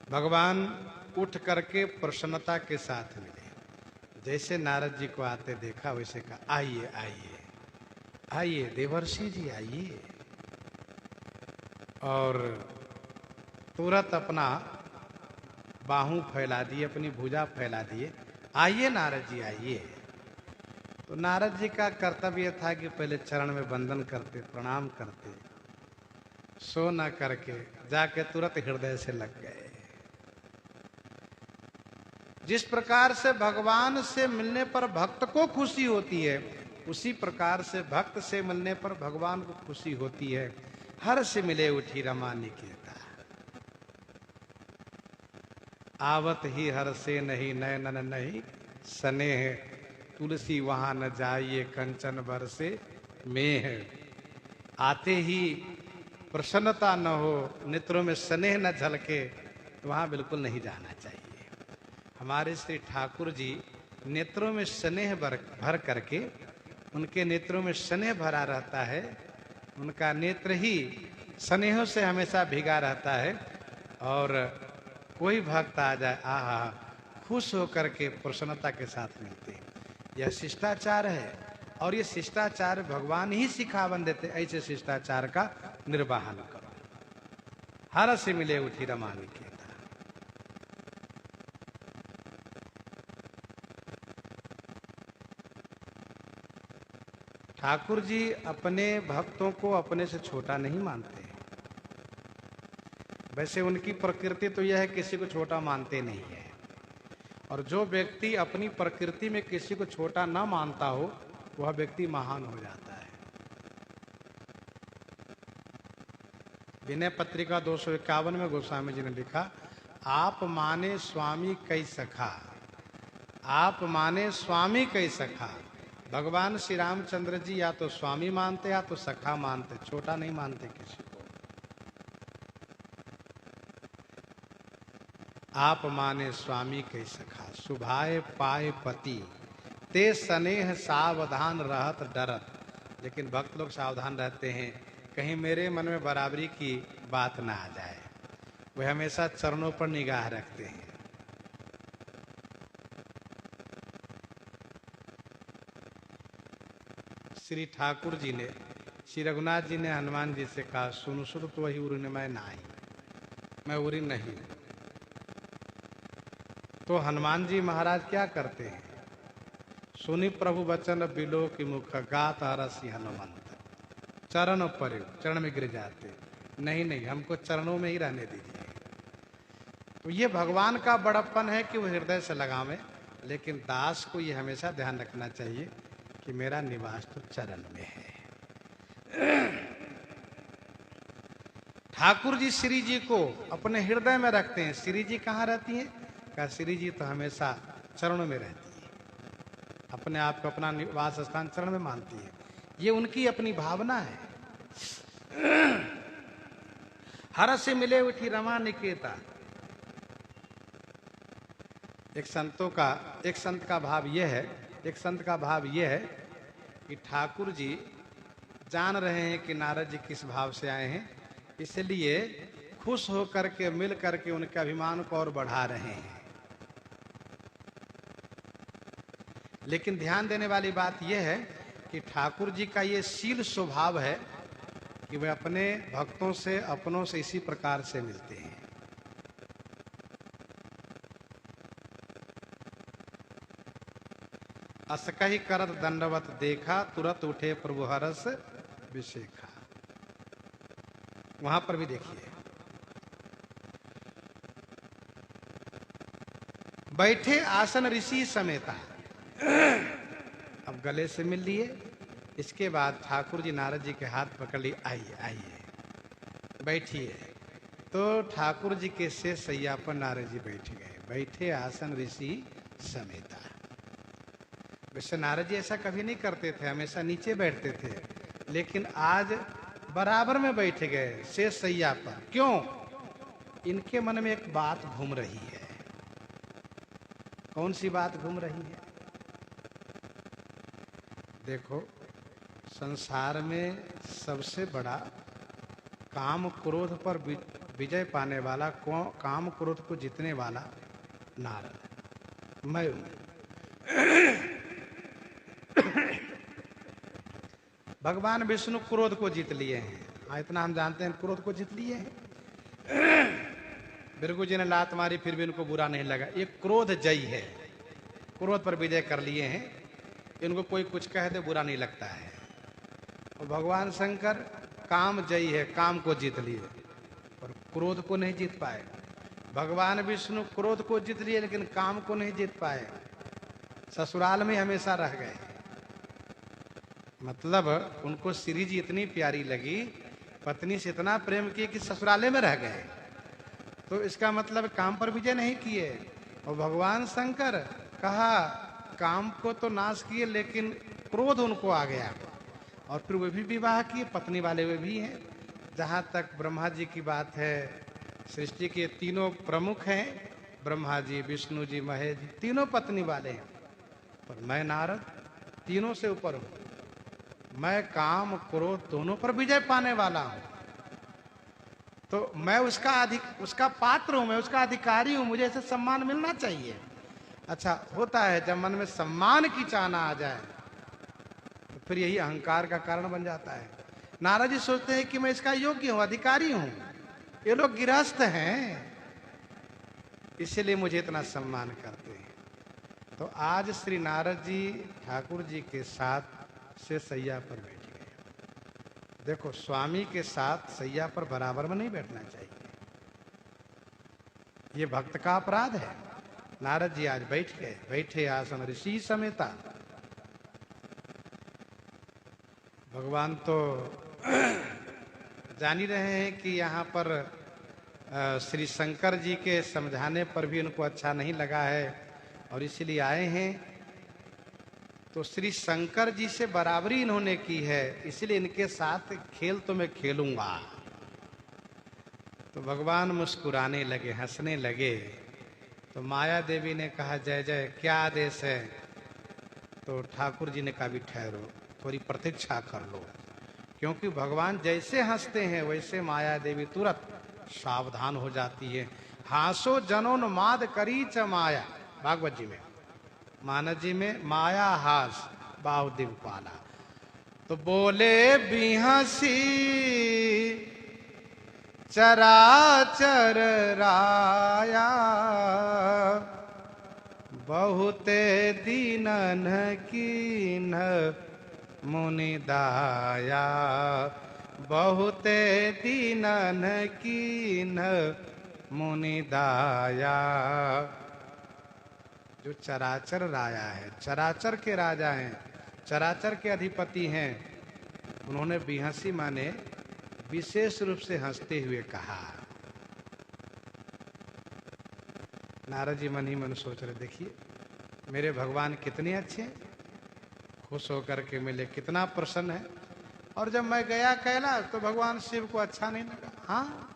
भगवान उठ करके प्रसन्नता के साथ मिले। जैसे नारद जी को आते देखा, वैसे कहा, आइए आइए आइए देवर्षि जी आइए। और तुरंत अपना बाहू फैला दिए, अपनी भुजा फैला दिए, आइए नारद जी आइए। तो नारद जी का कर्तव्य था कि पहले चरण में वंदन करते, प्रणाम करते, सो न करके जाके तुरंत हृदय से लग गए। जिस प्रकार से भगवान से मिलने पर भक्त को खुशी होती है, उसी प्रकार से भक्त से मिलने पर भगवान को खुशी होती है। हर से मिले उठी रमा निकेता, आवत ही हर से नहीं नयनन नहीं स्नेह, तुलसी वहां न जाइए कंचन बरसे मेह। आते ही प्रसन्नता न हो, नेत्रों में स्नेह न झलके, तो वहां बिल्कुल नहीं जाना चाहिए। हमारे श्री ठाकुर जी नेत्रों में स्नेह भर करके, उनके नेत्रों में स्नेह भरा रहता है, उनका नेत्र ही स्नेहों से हमेशा भीगा रहता है। और कोई भक्त आ जाए, आहा, खुश होकर के प्रसन्नता के साथ मिलते हैं। यह शिष्टाचार है, और ये शिष्टाचार भगवान ही सिखावन देते। ऐसे शिष्टाचार का निर्वाहन करो। हर से मिले उठी रमा निकेता। ठाकुर जी अपने भक्तों को अपने से छोटा नहीं मानते। वैसे उनकी प्रकृति तो यह है किसी को छोटा मानते नहीं है, और जो व्यक्ति अपनी प्रकृति में किसी को छोटा ना मानता हो वह व्यक्ति महान हो जाता है। विनय पत्रिका 251 में गोस्वामी जी ने लिखा, आप माने स्वामी कई सखा, आप माने स्वामी कई सखा। भगवान श्री रामचंद्र जी या तो स्वामी मानते या तो सखा मानते, छोटा नहीं मानते किसी को। आप माने स्वामी कई सखा, सुभाए पाए पति, ते स्नेह सावधान रहत डरत। लेकिन भक्त लोग सावधान रहते हैं कहीं मेरे मन में बराबरी की बात ना आ जाए। वे हमेशा चरणों पर निगाह रखते हैं। श्री ठाकुर जी ने, श्री रघुनाथ जी ने हनुमान जी से कहा, सुन सुन तो वही उरी मैं नाही, मैं उरी नहीं। तो हनुमान जी महाराज क्या करते हैं, सुनी प्रभु वचन बिलो की मुख, गात हरसि हनुमंत, चरण पर चरण में गिर जाते। नहीं नहीं, हमको चरणों में ही रहने दीजिए। तो ये भगवान का बड़प्पन है कि वो हृदय से लगावे, लेकिन दास को ये हमेशा ध्यान रखना चाहिए कि मेरा निवास तो चरण में है। ठाकुर जी श्री जी को अपने हृदय में रखते हैं। श्री जी कहाँ रहती हैं? कहा श्री जी तो हमेशा चरणों में रहती है, अपने आप को अपना निवास स्थान चरण में मानती है। ये उनकी अपनी भावना है। हर से मिले उठी रमा निकेता। एक संत का भाव यह है, एक संत का भाव यह है कि ठाकुर जी जान रहे हैं कि नारद जी किस भाव से आए हैं, इसलिए खुश होकर के मिल करके उनके अभिमान को और बढ़ा रहे हैं। लेकिन ध्यान देने वाली बात यह है कि ठाकुर जी का ये शील स्वभाव है कि वे अपने भक्तों से, अपनों से इसी प्रकार से मिलते हैं। असकहि करत दंडवत देखा, तुरत उठे प्रभु हरस विशेखा। वहां पर भी देखिए, बैठे आसन ऋषि समेता। अब गले से मिल लिए, इसके बाद ठाकुर जी नारद जी के हाथ पकड़ लिए, आइए आइए बैठिए। तो ठाकुर जी के शेष सैया पर नारद जी बैठ गए। बैठे आसन ऋषि समेता। वैसे नारद जी ऐसा कभी नहीं करते थे, हमेशा नीचे बैठते थे, लेकिन आज बराबर में बैठ गए शेष सैया पर। क्यों? इनके मन में एक बात घूम रही है। कौन सी बात घूम रही है? देखो, संसार में सबसे बड़ा काम क्रोध पर विजय पाने वाला, काम क्रोध को जीतने वाला नारद, मैं हूं। भगवान विष्णु क्रोध को जीत लिए हैं। हाँ, इतना हम जानते हैं, क्रोध को जीत लिए हैं। भृगु जी ने लात मारी फिर भी इनको बुरा नहीं लगा। ये क्रोध जयी है, क्रोध पर विजय कर लिए हैं। इनको कोई कुछ कह दे बुरा नहीं लगता है। और भगवान शंकर काम जयी है, काम को जीत लिए, और क्रोध को नहीं जीत पाए। भगवान विष्णु क्रोध को जीत लिए लेकिन काम को नहीं जीत पाए, ससुराल में हमेशा रह गए। मतलब उनको श्री जी इतनी प्यारी लगी, पत्नी से इतना प्रेम किए कि ससुराले में रह गए। तो इसका मतलब काम पर विजय नहीं किए। और भगवान शंकर कहा काम को तो नाश किए, लेकिन क्रोध उनको आ गया, और फिर वे भी विवाह किए, पत्नी वाले वे भी हैं। जहाँ तक ब्रह्मा जी की बात है, सृष्टि के तीनों प्रमुख हैं, ब्रह्मा जी, विष्णु जी, महेश जी, तीनों पत्नी वाले हैं। पर मैं नारद तीनों से ऊपर हूं। मैं काम क्रोध दोनों पर विजय पाने वाला हूं। तो मैं उसका पात्र हूं, मैं उसका अधिकारी हूं, मुझे ऐसे सम्मान मिलना चाहिए। अच्छा, होता है जब मन में सम्मान की चाहना आ जाए तो फिर यही अहंकार का कारण बन जाता है। नारद जी सोचते हैं कि मैं इसका योग्य हूं, अधिकारी हूं, ये लोग गृहस्थ हैं, इसलिए मुझे इतना सम्मान करते हैं। तो आज श्री नारद जी ठाकुर जी के साथ से सैया पर बैठ गए। देखो, स्वामी के साथ सैया पर बराबर में नहीं बैठना चाहिए, ये भक्त का अपराध है। नारद जी आज बैठ गए, बैठे आसन ऋषि समेता। भगवान तो जान ही रहे हैं कि यहाँ पर श्री शंकर जी के समझाने पर भी उनको अच्छा नहीं लगा है और इसलिए आए हैं। तो श्री शंकर जी से बराबरी इन्होंने की है, इसलिए इनके साथ खेल तो मैं खेलूंगा। तो भगवान मुस्कुराने लगे, हंसने लगे। तो माया देवी ने कहा, जय जय, क्या आदेश है? तो ठाकुर जी ने कहा, भी ठहरो, थोड़ी प्रतीक्षा कर लो। क्योंकि भगवान जैसे हंसते हैं वैसे माया देवी तुरंत सावधान हो जाती है। हासो जनोन्माद करी च माया, भागवत जी में, मानस जी में, माया हास बाहुदेव पाला। तो बोले बिहसी चराचर राया, बहुते दीनन कीन मुनि दाया, बहुते दीनन कीन मुनि दाया। जो चराचर राया है, चराचर के राजा हैं, चराचर के अधिपति हैं, उन्होंने बिहसी माने विशेष रूप से हंसते हुए कहा। नारद जी मन ही मन सोच रहे, देखिए मेरे भगवान कितने अच्छे हैं, खुश होकर के मिले, कितना प्रसन्न है। और जब मैं गया कैलाश तो भगवान शिव को अच्छा नहीं लगा। हाँ,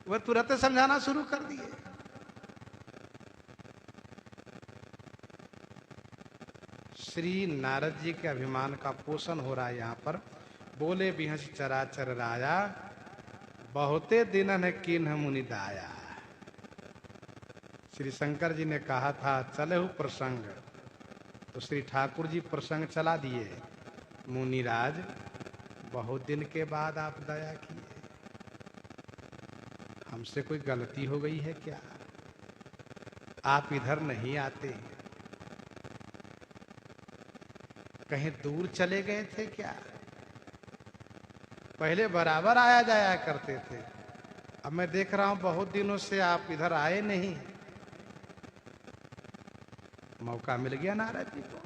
वह तुरंत समझाना शुरू कर दिए। श्री नारद जी के अभिमान का पोषण हो रहा है यहाँ पर। बोले बिहस चराचर राया, बहुते दिनन कीन्ह मुनि दाया। श्री शंकर जी ने कहा था चले हो प्रसंग, तो श्री ठाकुर जी प्रसंग चला दिए। मुनिराज, बहुत दिन के बाद आप दया किए, हमसे कोई गलती हो गई है क्या? आप इधर नहीं आते, कहीं दूर चले गए थे क्या? पहले बराबर आया जाया करते थे, अब मैं देख रहा हूं बहुत दिनों से आप इधर आए नहीं। मौका मिल गया नारद जी को।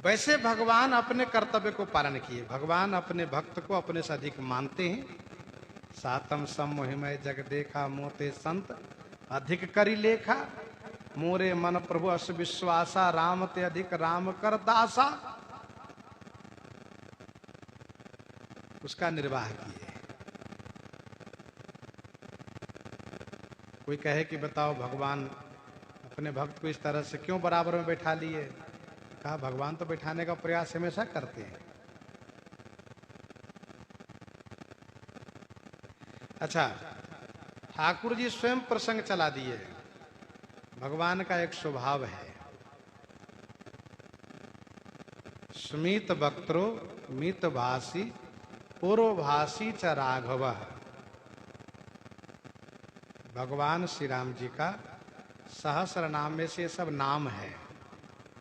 वैसे भगवान अपने कर्तव्य को पालन किए। भगवान अपने भक्त को अपने से अधिक मानते हैं। सातम सम मोहिमय जग देखा, मोते संत अधिक करी लेखा। मोरे मन प्रभु अस विश्वासा, राम ते अधिक राम कर दासा। उसका निर्वाह किए। कोई कहे कि बताओ भगवान अपने भक्त को इस तरह से क्यों बराबर में बैठा लिए? कहा, भगवान तो बैठाने का प्रयास हमेशा करते हैं। अच्छा, ठाकुर जी स्वयं प्रसंग चला दिए। भगवान का एक स्वभाव है, स्मित वक्त्रो मित भाषी पूर्वभाषी च राघव। भगवान श्री राम जी का सहस्र नाम में से सब नाम है।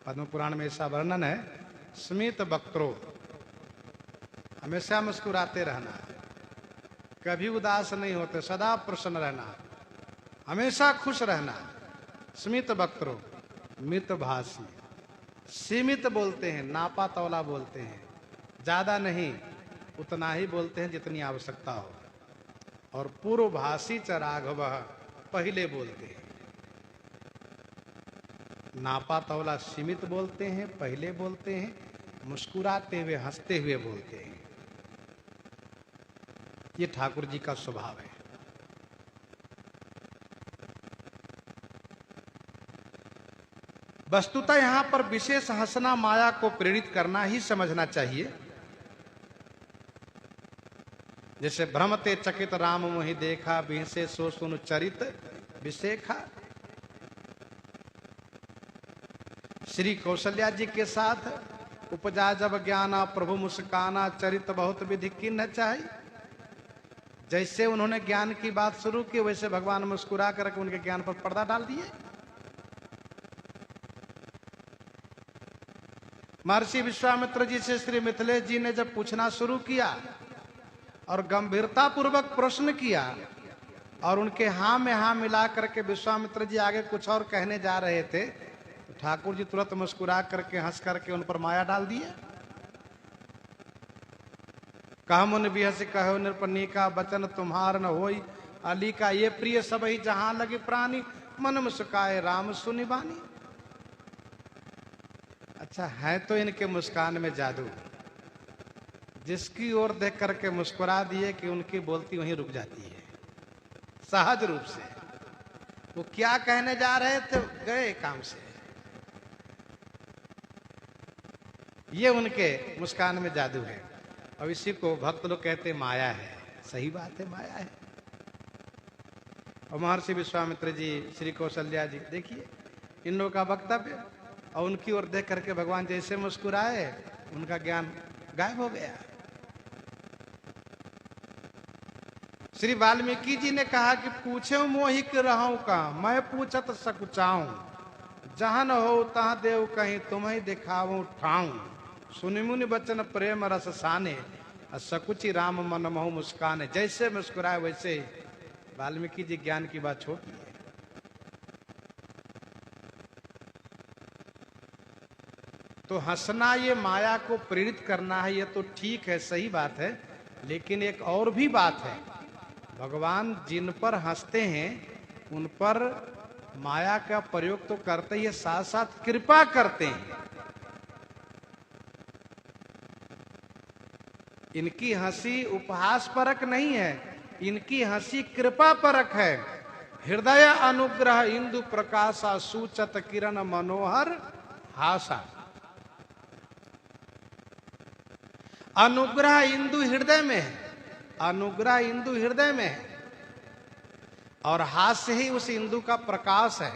पद्म पुराण में ऐसा वर्णन है, स्मित वक्त्रो, हमेशा मुस्कुराते रहना, कभी उदास नहीं होते, सदा प्रसन्न रहना, हमेशा खुश रहना। स्मित वक्त्रो मित भाषी, सीमित बोलते हैं, नापा तौला बोलते हैं, ज्यादा नहीं, उतना ही बोलते हैं जितनी आवश्यकता हो। और पूर्वभाषी च राघव, पहले बोलते हैं। नापा तौला सीमित बोलते हैं, पहले बोलते हैं, मुस्कुराते हुए हंसते हुए बोलते हैं। ये ठाकुर जी का स्वभाव है। वस्तुतः यहां पर विशेष हंसना माया को प्रेरित करना ही समझना चाहिए। जैसे भ्रमते चकित राम मोहि देखा, बिहसे सो सुन चरित विशेखा। श्री कौशल्या जी के साथ उपजा जब ज्ञाना, प्रभु मुस्काना, चरित बहुत विधि किन्ह चाही। जैसे उन्होंने ज्ञान की बात शुरू की वैसे भगवान मुस्कुरा करके उनके ज्ञान पर पर्दा डाल दिए। महर्षि विश्वामित्र जी से श्री मिथिलेश जी ने जब पूछना शुरू किया और गंभीरता पूर्वक प्रश्न किया और उनके हाँ में हाँ मिला करके विश्वामित्र जी आगे कुछ और कहने जा रहे थे, तो ठाकुर जी तुरंत मुस्कुरा करके हंस करके उन पर माया डाल दिए। कह मुन बिहस कहो निरपनी का वचन तुम्हार न होई, अली का ये प्रिय सब ही जहां लगे प्राणी, मन मुस्काए राम सुनि बानी। अच्छा है तो इनके मुस्कान में जादू, जिसकी ओर देख करके मुस्कुरा दिए कि उनकी बोलती वहीं रुक जाती है सहज रूप से। वो क्या कहने जा रहे थे गए काम से, ये उनके मुस्कान में जादू है। और इसी को भक्त लोग कहते माया है। सही बात है, माया है। और महर्षि विश्वामित्र जी, श्री कौशल्या जी, देखिए इन लोगों का वक्तव्य और उनकी ओर देख करके भगवान जैसे मुस्कुराए उनका ज्ञान गायब हो गया। श्री वाल्मीकि जी ने कहा कि पूछे मोहिक रहूं का, मैं पूछत सकुचाऊं, जहां न हो तहां देव कहीं तुम्हें दिखाऊं ठाऊं, सुनि मुनि बचन प्रेम रस साने, सकुचि राम मन महु मुस्काने। जैसे मुस्कुराए वैसे वाल्मीकि जी ज्ञान की बात छोड़ दी। तो हंसना ये माया को प्रेरित करना है, ये तो ठीक है, सही बात है। लेकिन एक और भी बात है, भगवान जिन पर हंसते हैं उन पर माया का प्रयोग तो करते ही, साथ साथ कृपा करते हैं। इनकी हंसी उपहास परक नहीं है, इनकी हंसी कृपा परक है। हृदय अनुग्रह इंदु प्रकाशा, सूचत किरण मनोहर हासा। अनुग्रह इंदु हृदय में है, अनुग्रह इंदु हृदय में है और हास्य ही उस इंदु का प्रकाश है।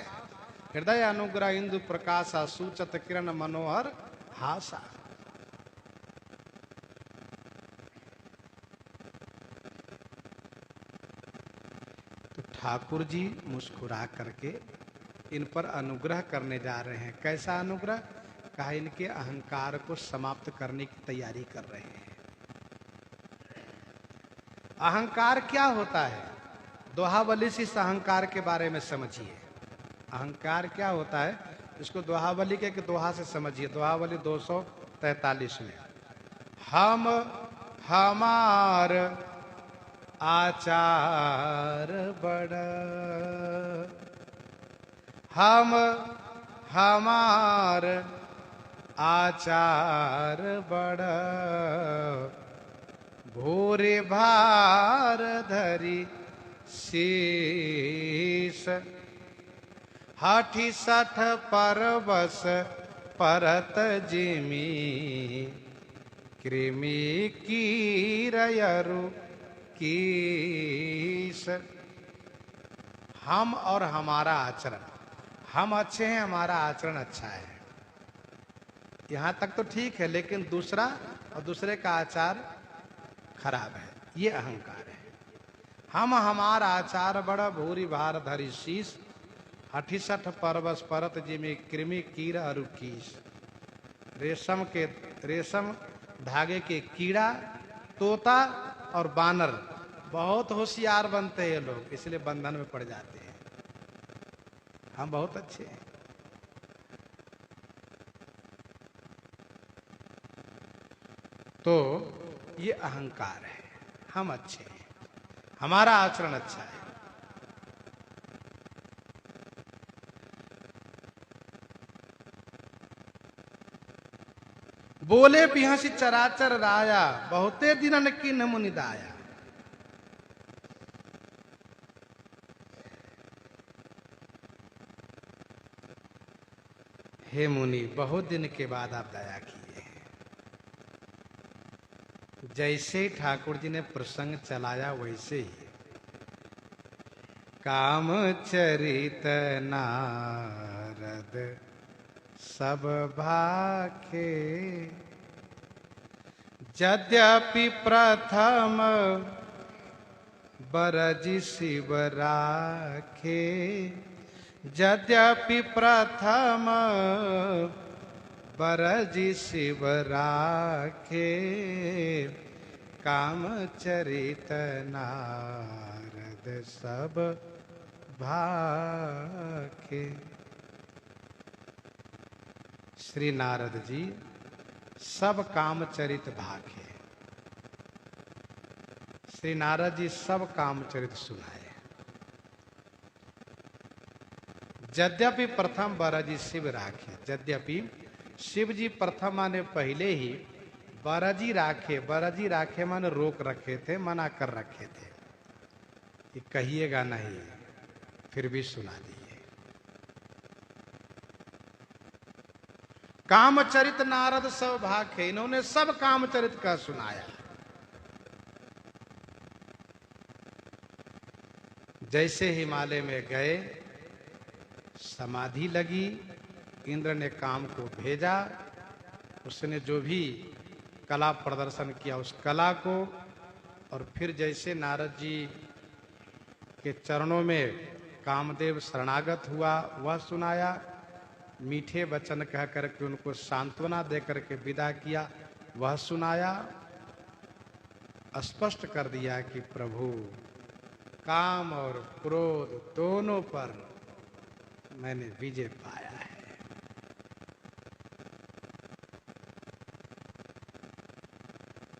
हृदय अनुग्रह इंदु प्रकाशा, सूचत किरण मनोहर हासा। तो ठाकुर जी मुस्कुरा करके इन पर अनुग्रह करने जा रहे हैं। कैसा अनुग्रह? कहा इनके अहंकार को समाप्त करने की तैयारी कर रहे हैं। अहंकार क्या होता है? दोहावली से इस अहंकार के बारे में समझिए। अहंकार क्या होता है इसको दोहावली के दोहा से समझिए। दोहावली 243 में, हम हमार आचार बड़, हम हमार आचार बड़, भूरे भार धरी शीस, हाठी सठ परबस परत जिमी, कृमि कीरयरु कीस। हम और हमारा आचरण, हम अच्छे हैं, हमारा आचरण अच्छा है, यहां तक तो ठीक है। लेकिन दूसरा और दूसरे का आचार खराब है, ये अहंकार है। हम हमारा आचार बड़ा, भूरी भार धरी शीश, हठीसठ परबस परत जिमी, कृमि कीर अरु कीस। रेशम धागे के कीड़ा, तोता और बानर बहुत होशियार बनते हैं लोग, इसलिए बंधन में पड़ जाते हैं। हम बहुत अच्छे हैं। तो ये अहंकार है। हम अच्छे हैं, हमारा आचरण अच्छा है। बोले बिहसी चराचर राया, बहुते दिनन किन मुनि दाया। हे मुनि, बहुत दिन के बाद आप दया किए हैं। जैसे ठाकुर जी ने प्रसंग चलाया वैसे ही काम चरित नारद सब भाखे, यद्यपि प्रथम बरजी शिव राखे, यद्यपि प्रथम बरजी शिव राखे, काम चरित नारद सब भाखे। श्री नारद जी सब कामचरित भाखे। श्री नारद जी सब कामचरित सुनाए। यद्यपि प्रथम बरजी शिव राखे, यद्यपि शिव जी प्रथम माने पहले ही बरजी राखे, बरजी राखे माने रोक रखे थे, मना कर रखे थे कि कहिएगा नहीं, फिर भी सुना दिए। कामचरित नारद सब भाखे, इन्होंने सब कामचरित का सुनाया। जैसे हिमालय में गए, समाधि लगी, इंद्र ने काम को भेजा, उसने जो भी कला प्रदर्शन किया उस कला को, और फिर जैसे नारद जी के चरणों में कामदेव शरणागत हुआ वह सुनाया। मीठे वचन कह करके उनको सांत्वना दे करके विदा किया वह सुनाया। स्पष्ट कर दिया कि प्रभु काम और क्रोध दोनों पर मैंने विजय पाया है।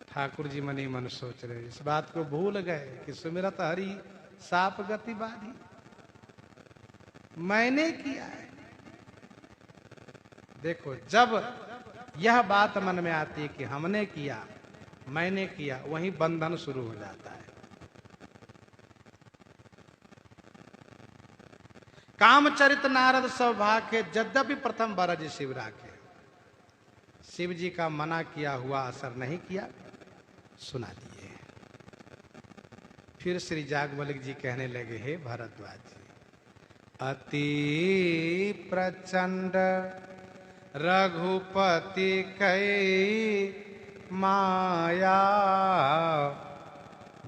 ठाकुर जी मनी मन सोच रहे, इस बात को भूल गए कि सुमिरत हरि साप गति बाधी, मैंने किया है। देखो, जब यह बात मन में आती है कि हमने किया, मैंने किया, वहीं बंधन शुरू हो जाता है। कामचरित नारद सब भाखे, यद्यपि प्रथम बरज शिव राखे। शिव जी का मना किया हुआ असर नहीं किया, सुना दिए। फिर श्री जागवल्क्य जी कहने लगे, हे भरद्वाज जी, अति प्रचंड रघुपति कई माया,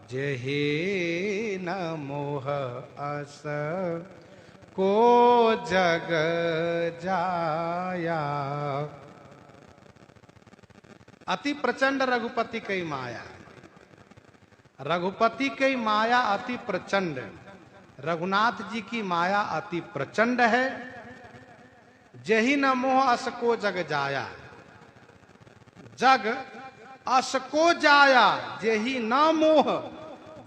जेहि न मोह अस को जग जाया। अति प्रचंड रघुपति कई माया, रघुपति की माया अति प्रचंड, रघुनाथ जी की माया अति प्रचंड है। जेहि न मोह अस को जग जाया, जग अस को जाया, जेहि न मोह,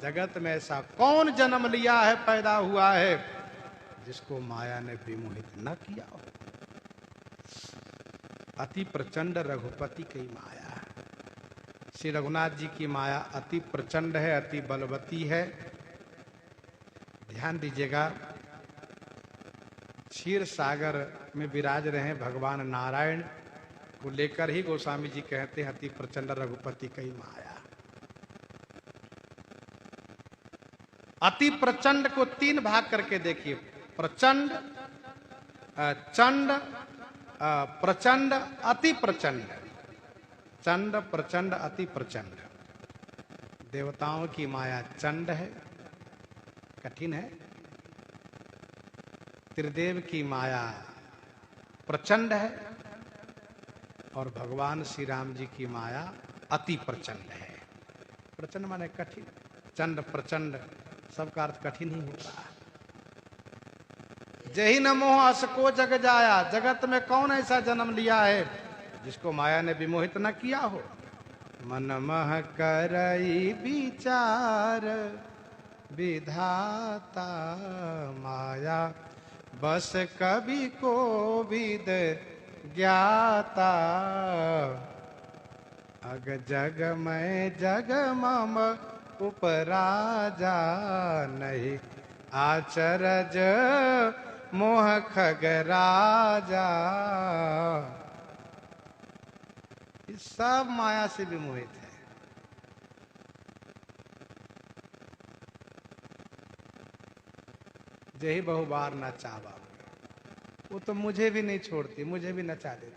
जगत में ऐसा कौन जन्म लिया है, पैदा हुआ है, जिसको माया ने विमोहित न किया हो। अति प्रचंड रघुपति की माया, श्री रघुनाथ जी की माया अति प्रचंड है, अति बलवती है। ध्यान दीजिएगा, क्षीर सागर में विराज रहे भगवान नारायण को लेकर ही गोस्वामी जी कहते हैं अति प्रचंड रघुपति की माया। अति प्रचंड को तीन भाग करके देखिए, प्रचंड, चंड, प्रचंड, अति प्रचंड। चंड, प्रचंड, अति प्रचंड। देवताओं की माया चंड है, कठिन है। त्रिदेव की माया प्रचंड है, और भगवान श्री राम जी की माया अति प्रचंड है। प्रचंड माने कठिन, चंड प्रचंड सबका अर्थ कठिन ही होता है। जेहि न मोह अस को जग जाया, जगत में कौन ऐसा जन्म लिया है जिसको माया ने विमोहित न किया हो। मन मह करई विचार विधाता माया, बस कवि को विद ज्ञाता। अग जग में जग मम उपराजा, नहीं आचरज मोह खग राजा। इस सब माया से विमोहित है। जही बहुबार नचावा, वो तो मुझे भी नहीं छोड़ती, मुझे भी नचा देती।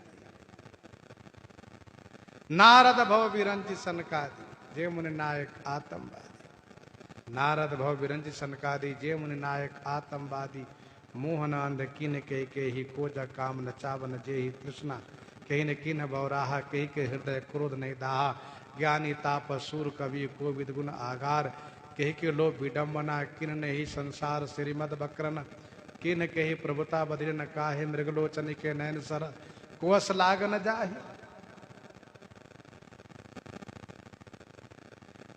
नारद भव विरंची सनकादि, जे मुनि नायक आतंकवादी। नारद भव बिरंज सनकादि जे मुनि नायक आतंबादी मोहन अंध किन के ही कोज काम न चावन जे ही तृष्णा कहीं न किन बौराहा कहीं के हृदय क्रोध नहीं दाहा ज्ञानी ताप सूर कवि को विदगुण आगार कहीं के लोभ विडम्बना किन ने ही संसार श्रीमद बक्रन किन के ही प्रभुता बदिर न काहे मृगलोचन के नयन सर कोस लाग न जाहि।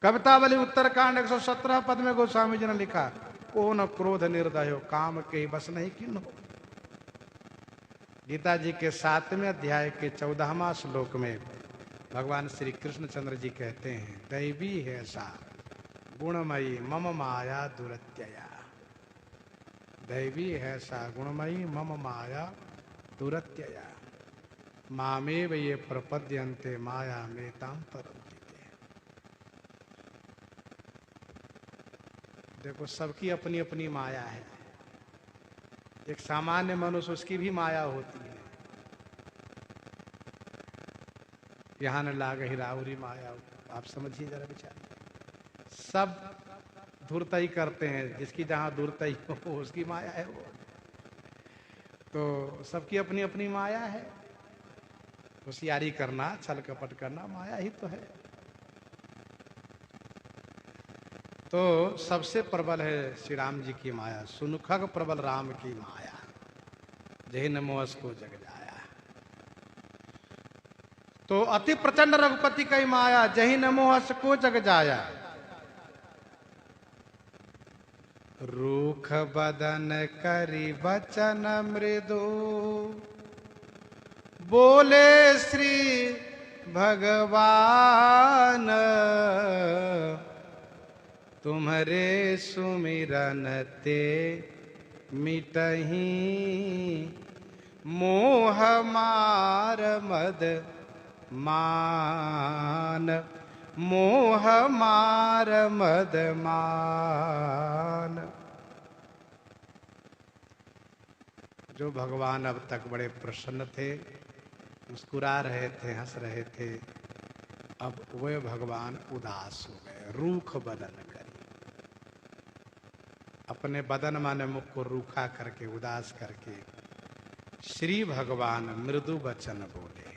कवितावली उत्तरकांड 117 पद में गोस्वामी जी ने लिखा को न क्रोध निर्दय हो काम के बस नहीं किन हो। गीता जी के 7वें अध्याय के 14वां श्लोक में भगवान श्री कृष्णचंद्र जी कहते हैं दैवी है सा गुणमयी मम माया दुरत्यया। दैवी है सा गुणमयी मम माया दुरत्यया मामेव ये प्रपद्यन्ते माया में ताम परन्ति। देखो सबकी अपनी अपनी माया है। एक सामान्य मनुष्य उसकी भी माया होती है। यहाँ न लाग हिरावरी माया, आप समझिए जरा विचार। सब धूर्तई करते हैं, जिसकी जहां धूर्तई हो उसकी माया है वो। तो सबकी अपनी अपनी माया है। होशियारी करना, छल कपट करना माया ही तो है। तो सबसे प्रबल है श्री राम जी की माया। सुनुखग प्रबल राम की माया जही न मोहस को जग जाया। तो अति प्रचंड रघुपति की माया जही न मोहस को जग जाया। रूख बदन करी बचन मृदु बोले श्री भगवान तुम्हारे सुमिरन ते मिटही मोह मार मद मान। मोह मार मद मान। जो भगवान अब तक बड़े प्रसन्न थे, मुस्कुरा रहे थे, हंस रहे थे, अब वे भगवान उदास हो गए। रूख बदन करी, अपने बदन माने मुख को रूखा करके, उदास करके श्री भगवान मृदु वचन बोले,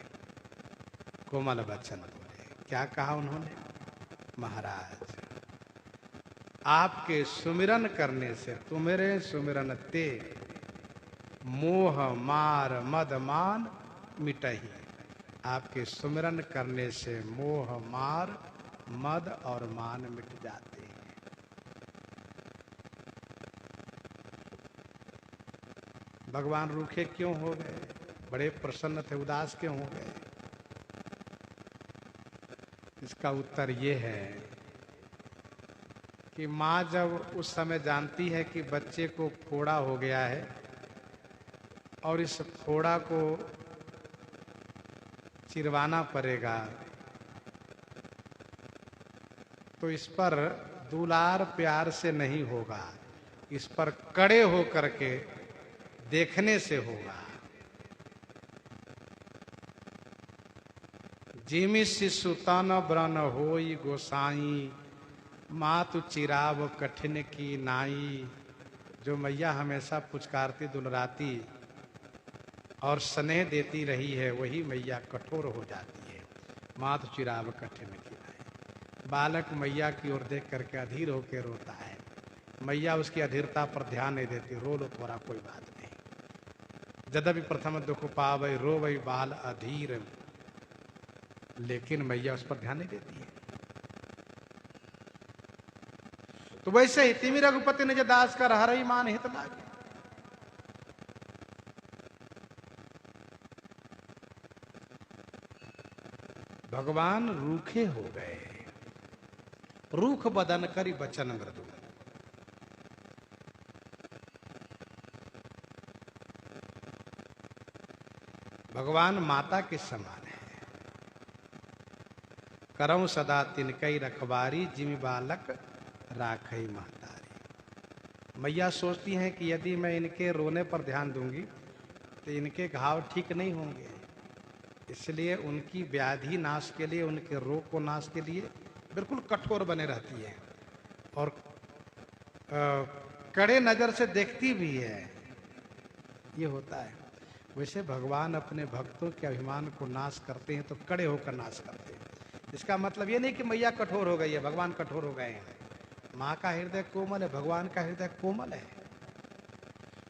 कोमल वचन बोले। क्या कहा उन्होंने? महाराज आपके सुमिरन करने से, तुम्हारे सुमिरन ते मोह मार मद मान मिटही। आपके सुमिरन करने से मोह मार मद और मान मिट जाते हैं। भगवान रूखे क्यों हो गए? बड़े प्रसन्न थे, उदास क्यों हो गए? इसका उत्तर ये है कि माँ जब उस समय जानती है कि बच्चे को फोड़ा हो गया है और इस फोड़ा को चिरवाना पड़ेगा, तो इस पर दुलार प्यार से नहीं होगा, इस पर कड़े हो करके देखने से होगा। जिमि शिशु तन ब्रन होई गोसाई मातु चिराव कठिन की नाई। जो मैया हमेशा पुचकारती दुलराती और स्नेह देती रही है, वही मैया कठोर हो जाती है। मातु चिराव कठिन की नाई। बालक मैया की ओर देख करके अधीर होकर रोता है, मैया उसकी अधीरता पर ध्यान नहीं देती। रो लो थोड़ा, कोई बात नहीं। यद्यपि प्रथम दुख पावै रोवै बाल अधीर, लेकिन मैया उस पर ध्यान नहीं देती है। तो वैसे ही तिमि रघुपति निज दास कर हरई मान हित लागे। भगवान रूखे हो गए। रूख बदन करी बचन मृदु। भगवान माता के समान है। करऊं सदा तिनकई रखवारी जिमि बालक राखई महतारी। मैया सोचती हैं कि यदि मैं इनके रोने पर ध्यान दूंगी तो इनके घाव ठीक नहीं होंगे, इसलिए उनकी व्याधि नाश के लिए, उनके रोग को नाश के लिए बिल्कुल कठोर बने रहती है और कड़े नजर से देखती भी है, ये होता है। वैसे भगवान अपने भक्तों के अभिमान को नाश करते हैं तो कड़े होकर नाश करते हैं। इसका मतलब ये नहीं कि मैया कठोर हो गई है, भगवान कठोर हो गए हैं। माँ का हृदय कोमल है, भगवान का हृदय कोमल है।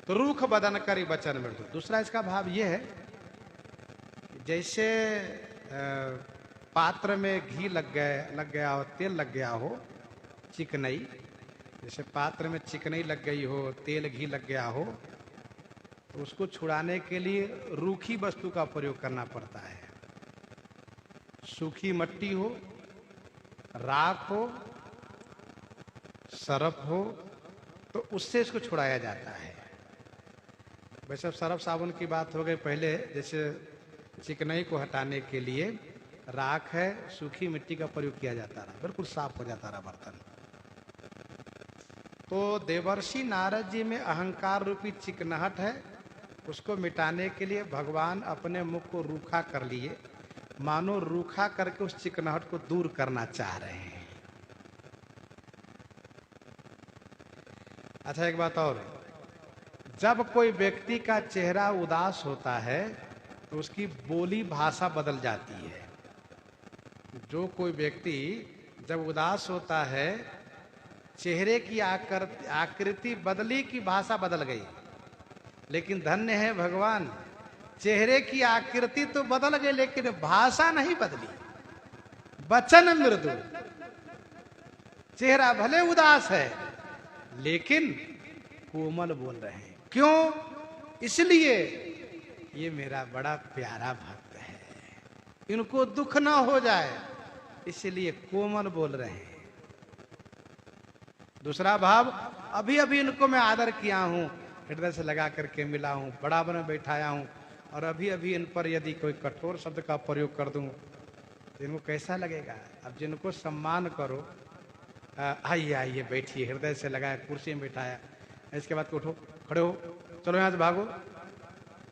तो रूख बदन करी वचन मृदु। दूसरा इसका भाव ये है, जैसे पात्र में घी लग गया हो, तेल लग गया हो, चिकनई, जैसे पात्र में चिकनई लग गई हो, तेल घी लग गया हो, तो उसको छुड़ाने के लिए रूखी वस्तु का प्रयोग करना पड़ता है। सूखी मट्टी हो, राख हो, सरफ हो, तो उससे इसको छुड़ाया जाता है। वैसे सरफ साबुन की बात हो गई पहले, जैसे चिकनाई को हटाने के लिए राख है, सूखी मिट्टी का प्रयोग किया जाता रहा, बिल्कुल साफ हो जाता रहा बर्तन। तो देवर्षि नारद जी में अहंकार रूपी चिकनाहट है, उसको मिटाने के लिए भगवान अपने मुख को रूखा कर लिए, मानो रूखा करके उस चिकनाहट को दूर करना चाह रहे हैं। अच्छा, एक बात और, जब कोई व्यक्ति का चेहरा उदास होता है तो उसकी बोली भाषा बदल जाती है। जो कोई व्यक्ति जब उदास होता है, चेहरे की आकृति बदली की भाषा बदल गई। लेकिन धन्य है भगवान, चेहरे की आकृति तो बदल गई लेकिन भाषा नहीं बदली, वचन मृदु। चेहरा भले उदास है लेकिन कोमल बोल रहे हैं। क्यों? इसलिए ये मेरा बड़ा प्यारा भक्त है, इनको दुख ना हो जाए, इसलिए कोमल बोल रहे हैं। दूसरा भाव, अभी अभी इनको मैं आदर किया हूं, हृदय से लगा करके मिला हूं, बराबर में बैठाया हूं, और अभी अभी इन पर यदि कोई कठोर शब्द का प्रयोग कर दूं तो इनको कैसा लगेगा? अब जिनको सम्मान करो, आइए आइए बैठिए, हृदय से लगाया, कुर्सी में बैठाया, इसके बाद उठो, खड़े हो, चलो यहाँ से भागो,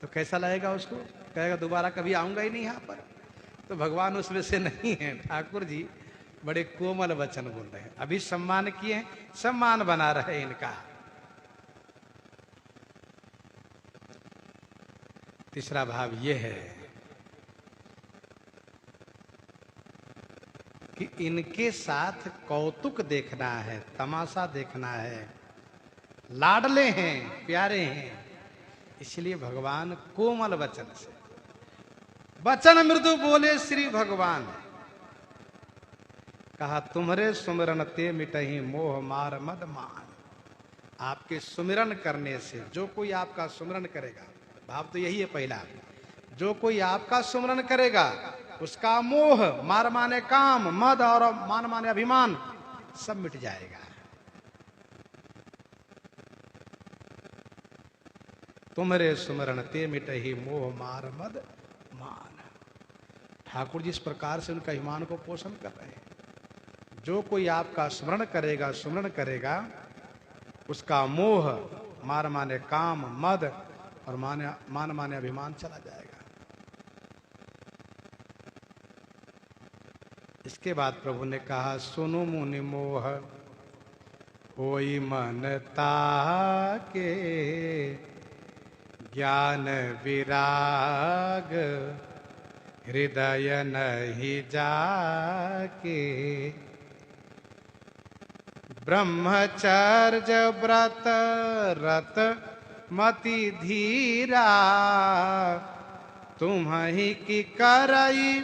तो कैसा लगेगा उसको? कहेगा दोबारा कभी आऊंगा ही नहीं यहाँ पर। तो भगवान उसमें से नहीं है। ठाकुर जी बड़े कोमल वचन बोल रहे हैं, अभी सम्मान किए हैं, सम्मान बना रहे इनका। तीसरा भाव ये है कि इनके साथ कौतुक देखना है, तमाशा देखना है, लाडले हैं, प्यारे हैं, इसलिए भगवान कोमल वचन से, वचन मृदु बोले श्री भगवान, कहा तुम्हारे सुमिरन ते मिटहि मोह मार मद मान। आपके सुमिरन करने से, जो कोई आपका सुमिरन करेगा, भाव तो यही है पहला, जो कोई आपका सुमिरन करेगा उसका मोह, मार माने काम, मद और मान माने अभिमान, सब मिट जाएगा। तुम्हारे सुमिरन ते मिटहि मोह मार मद मान। ठाकुर जी इस प्रकार से उनका अभिमान को पोषण कर रहे हैं। जो कोई आपका स्मरण करेगा, सुमरण करेगा, उसका मोह, मार माने काम, मद और मान माने अभिमान चला जाएगा। इसके बाद प्रभु ने कहा, सुनो मुनि मोह होई मन ताके, ज्ञान विराग हृदय नहीं जाके, ब्रह्मचर्य व्रत रत मति धीरा, तुम्हि की करई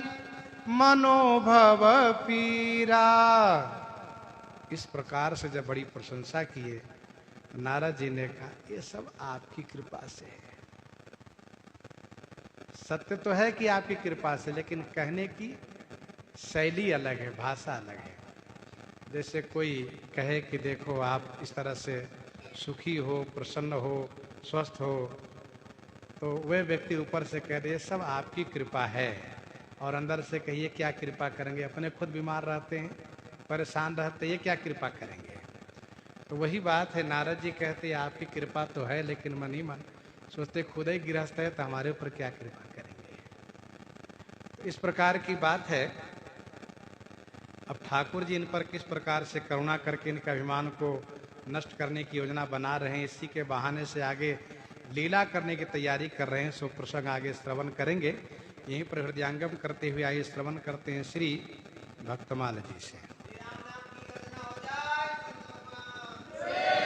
मनोभव पीरा। इस प्रकार से जब बड़ी प्रशंसा किए, नारद जी ने कहा, ये सब आपकी कृपा से है। सत्य तो है कि आपकी कृपा से, लेकिन कहने की शैली अलग है, भाषा अलग है। जैसे कोई कहे कि देखो आप इस तरह से सुखी हो, प्रसन्न हो, स्वस्थ हो, तो वह व्यक्ति ऊपर से कह दे सब आपकी कृपा है, और अंदर से कहिए क्या कृपा करेंगे, अपने खुद बीमार रहते हैं, परेशान रहते, ये क्या कृपा करेंगे। तो वही बात है, नारद जी कहते आपकी कृपा तो है, लेकिन मन ही मन सोचते खुद ही गृहस्थ है तो हमारे ऊपर क्या कृपा करेंगे। तो इस प्रकार की बात है। अब ठाकुर जी इन पर किस प्रकार से करुणा करके इनके अभिमान को नष्ट करने की योजना बना रहे हैं। इसी के बहाने से आगे लीला करने की तैयारी कर रहे हैं। सो प्रसंग आगे श्रवण करेंगे। यहीं पर हृदयांगम करते हुए आइए श्रवण करते हैं श्री भक्तमाल जी से।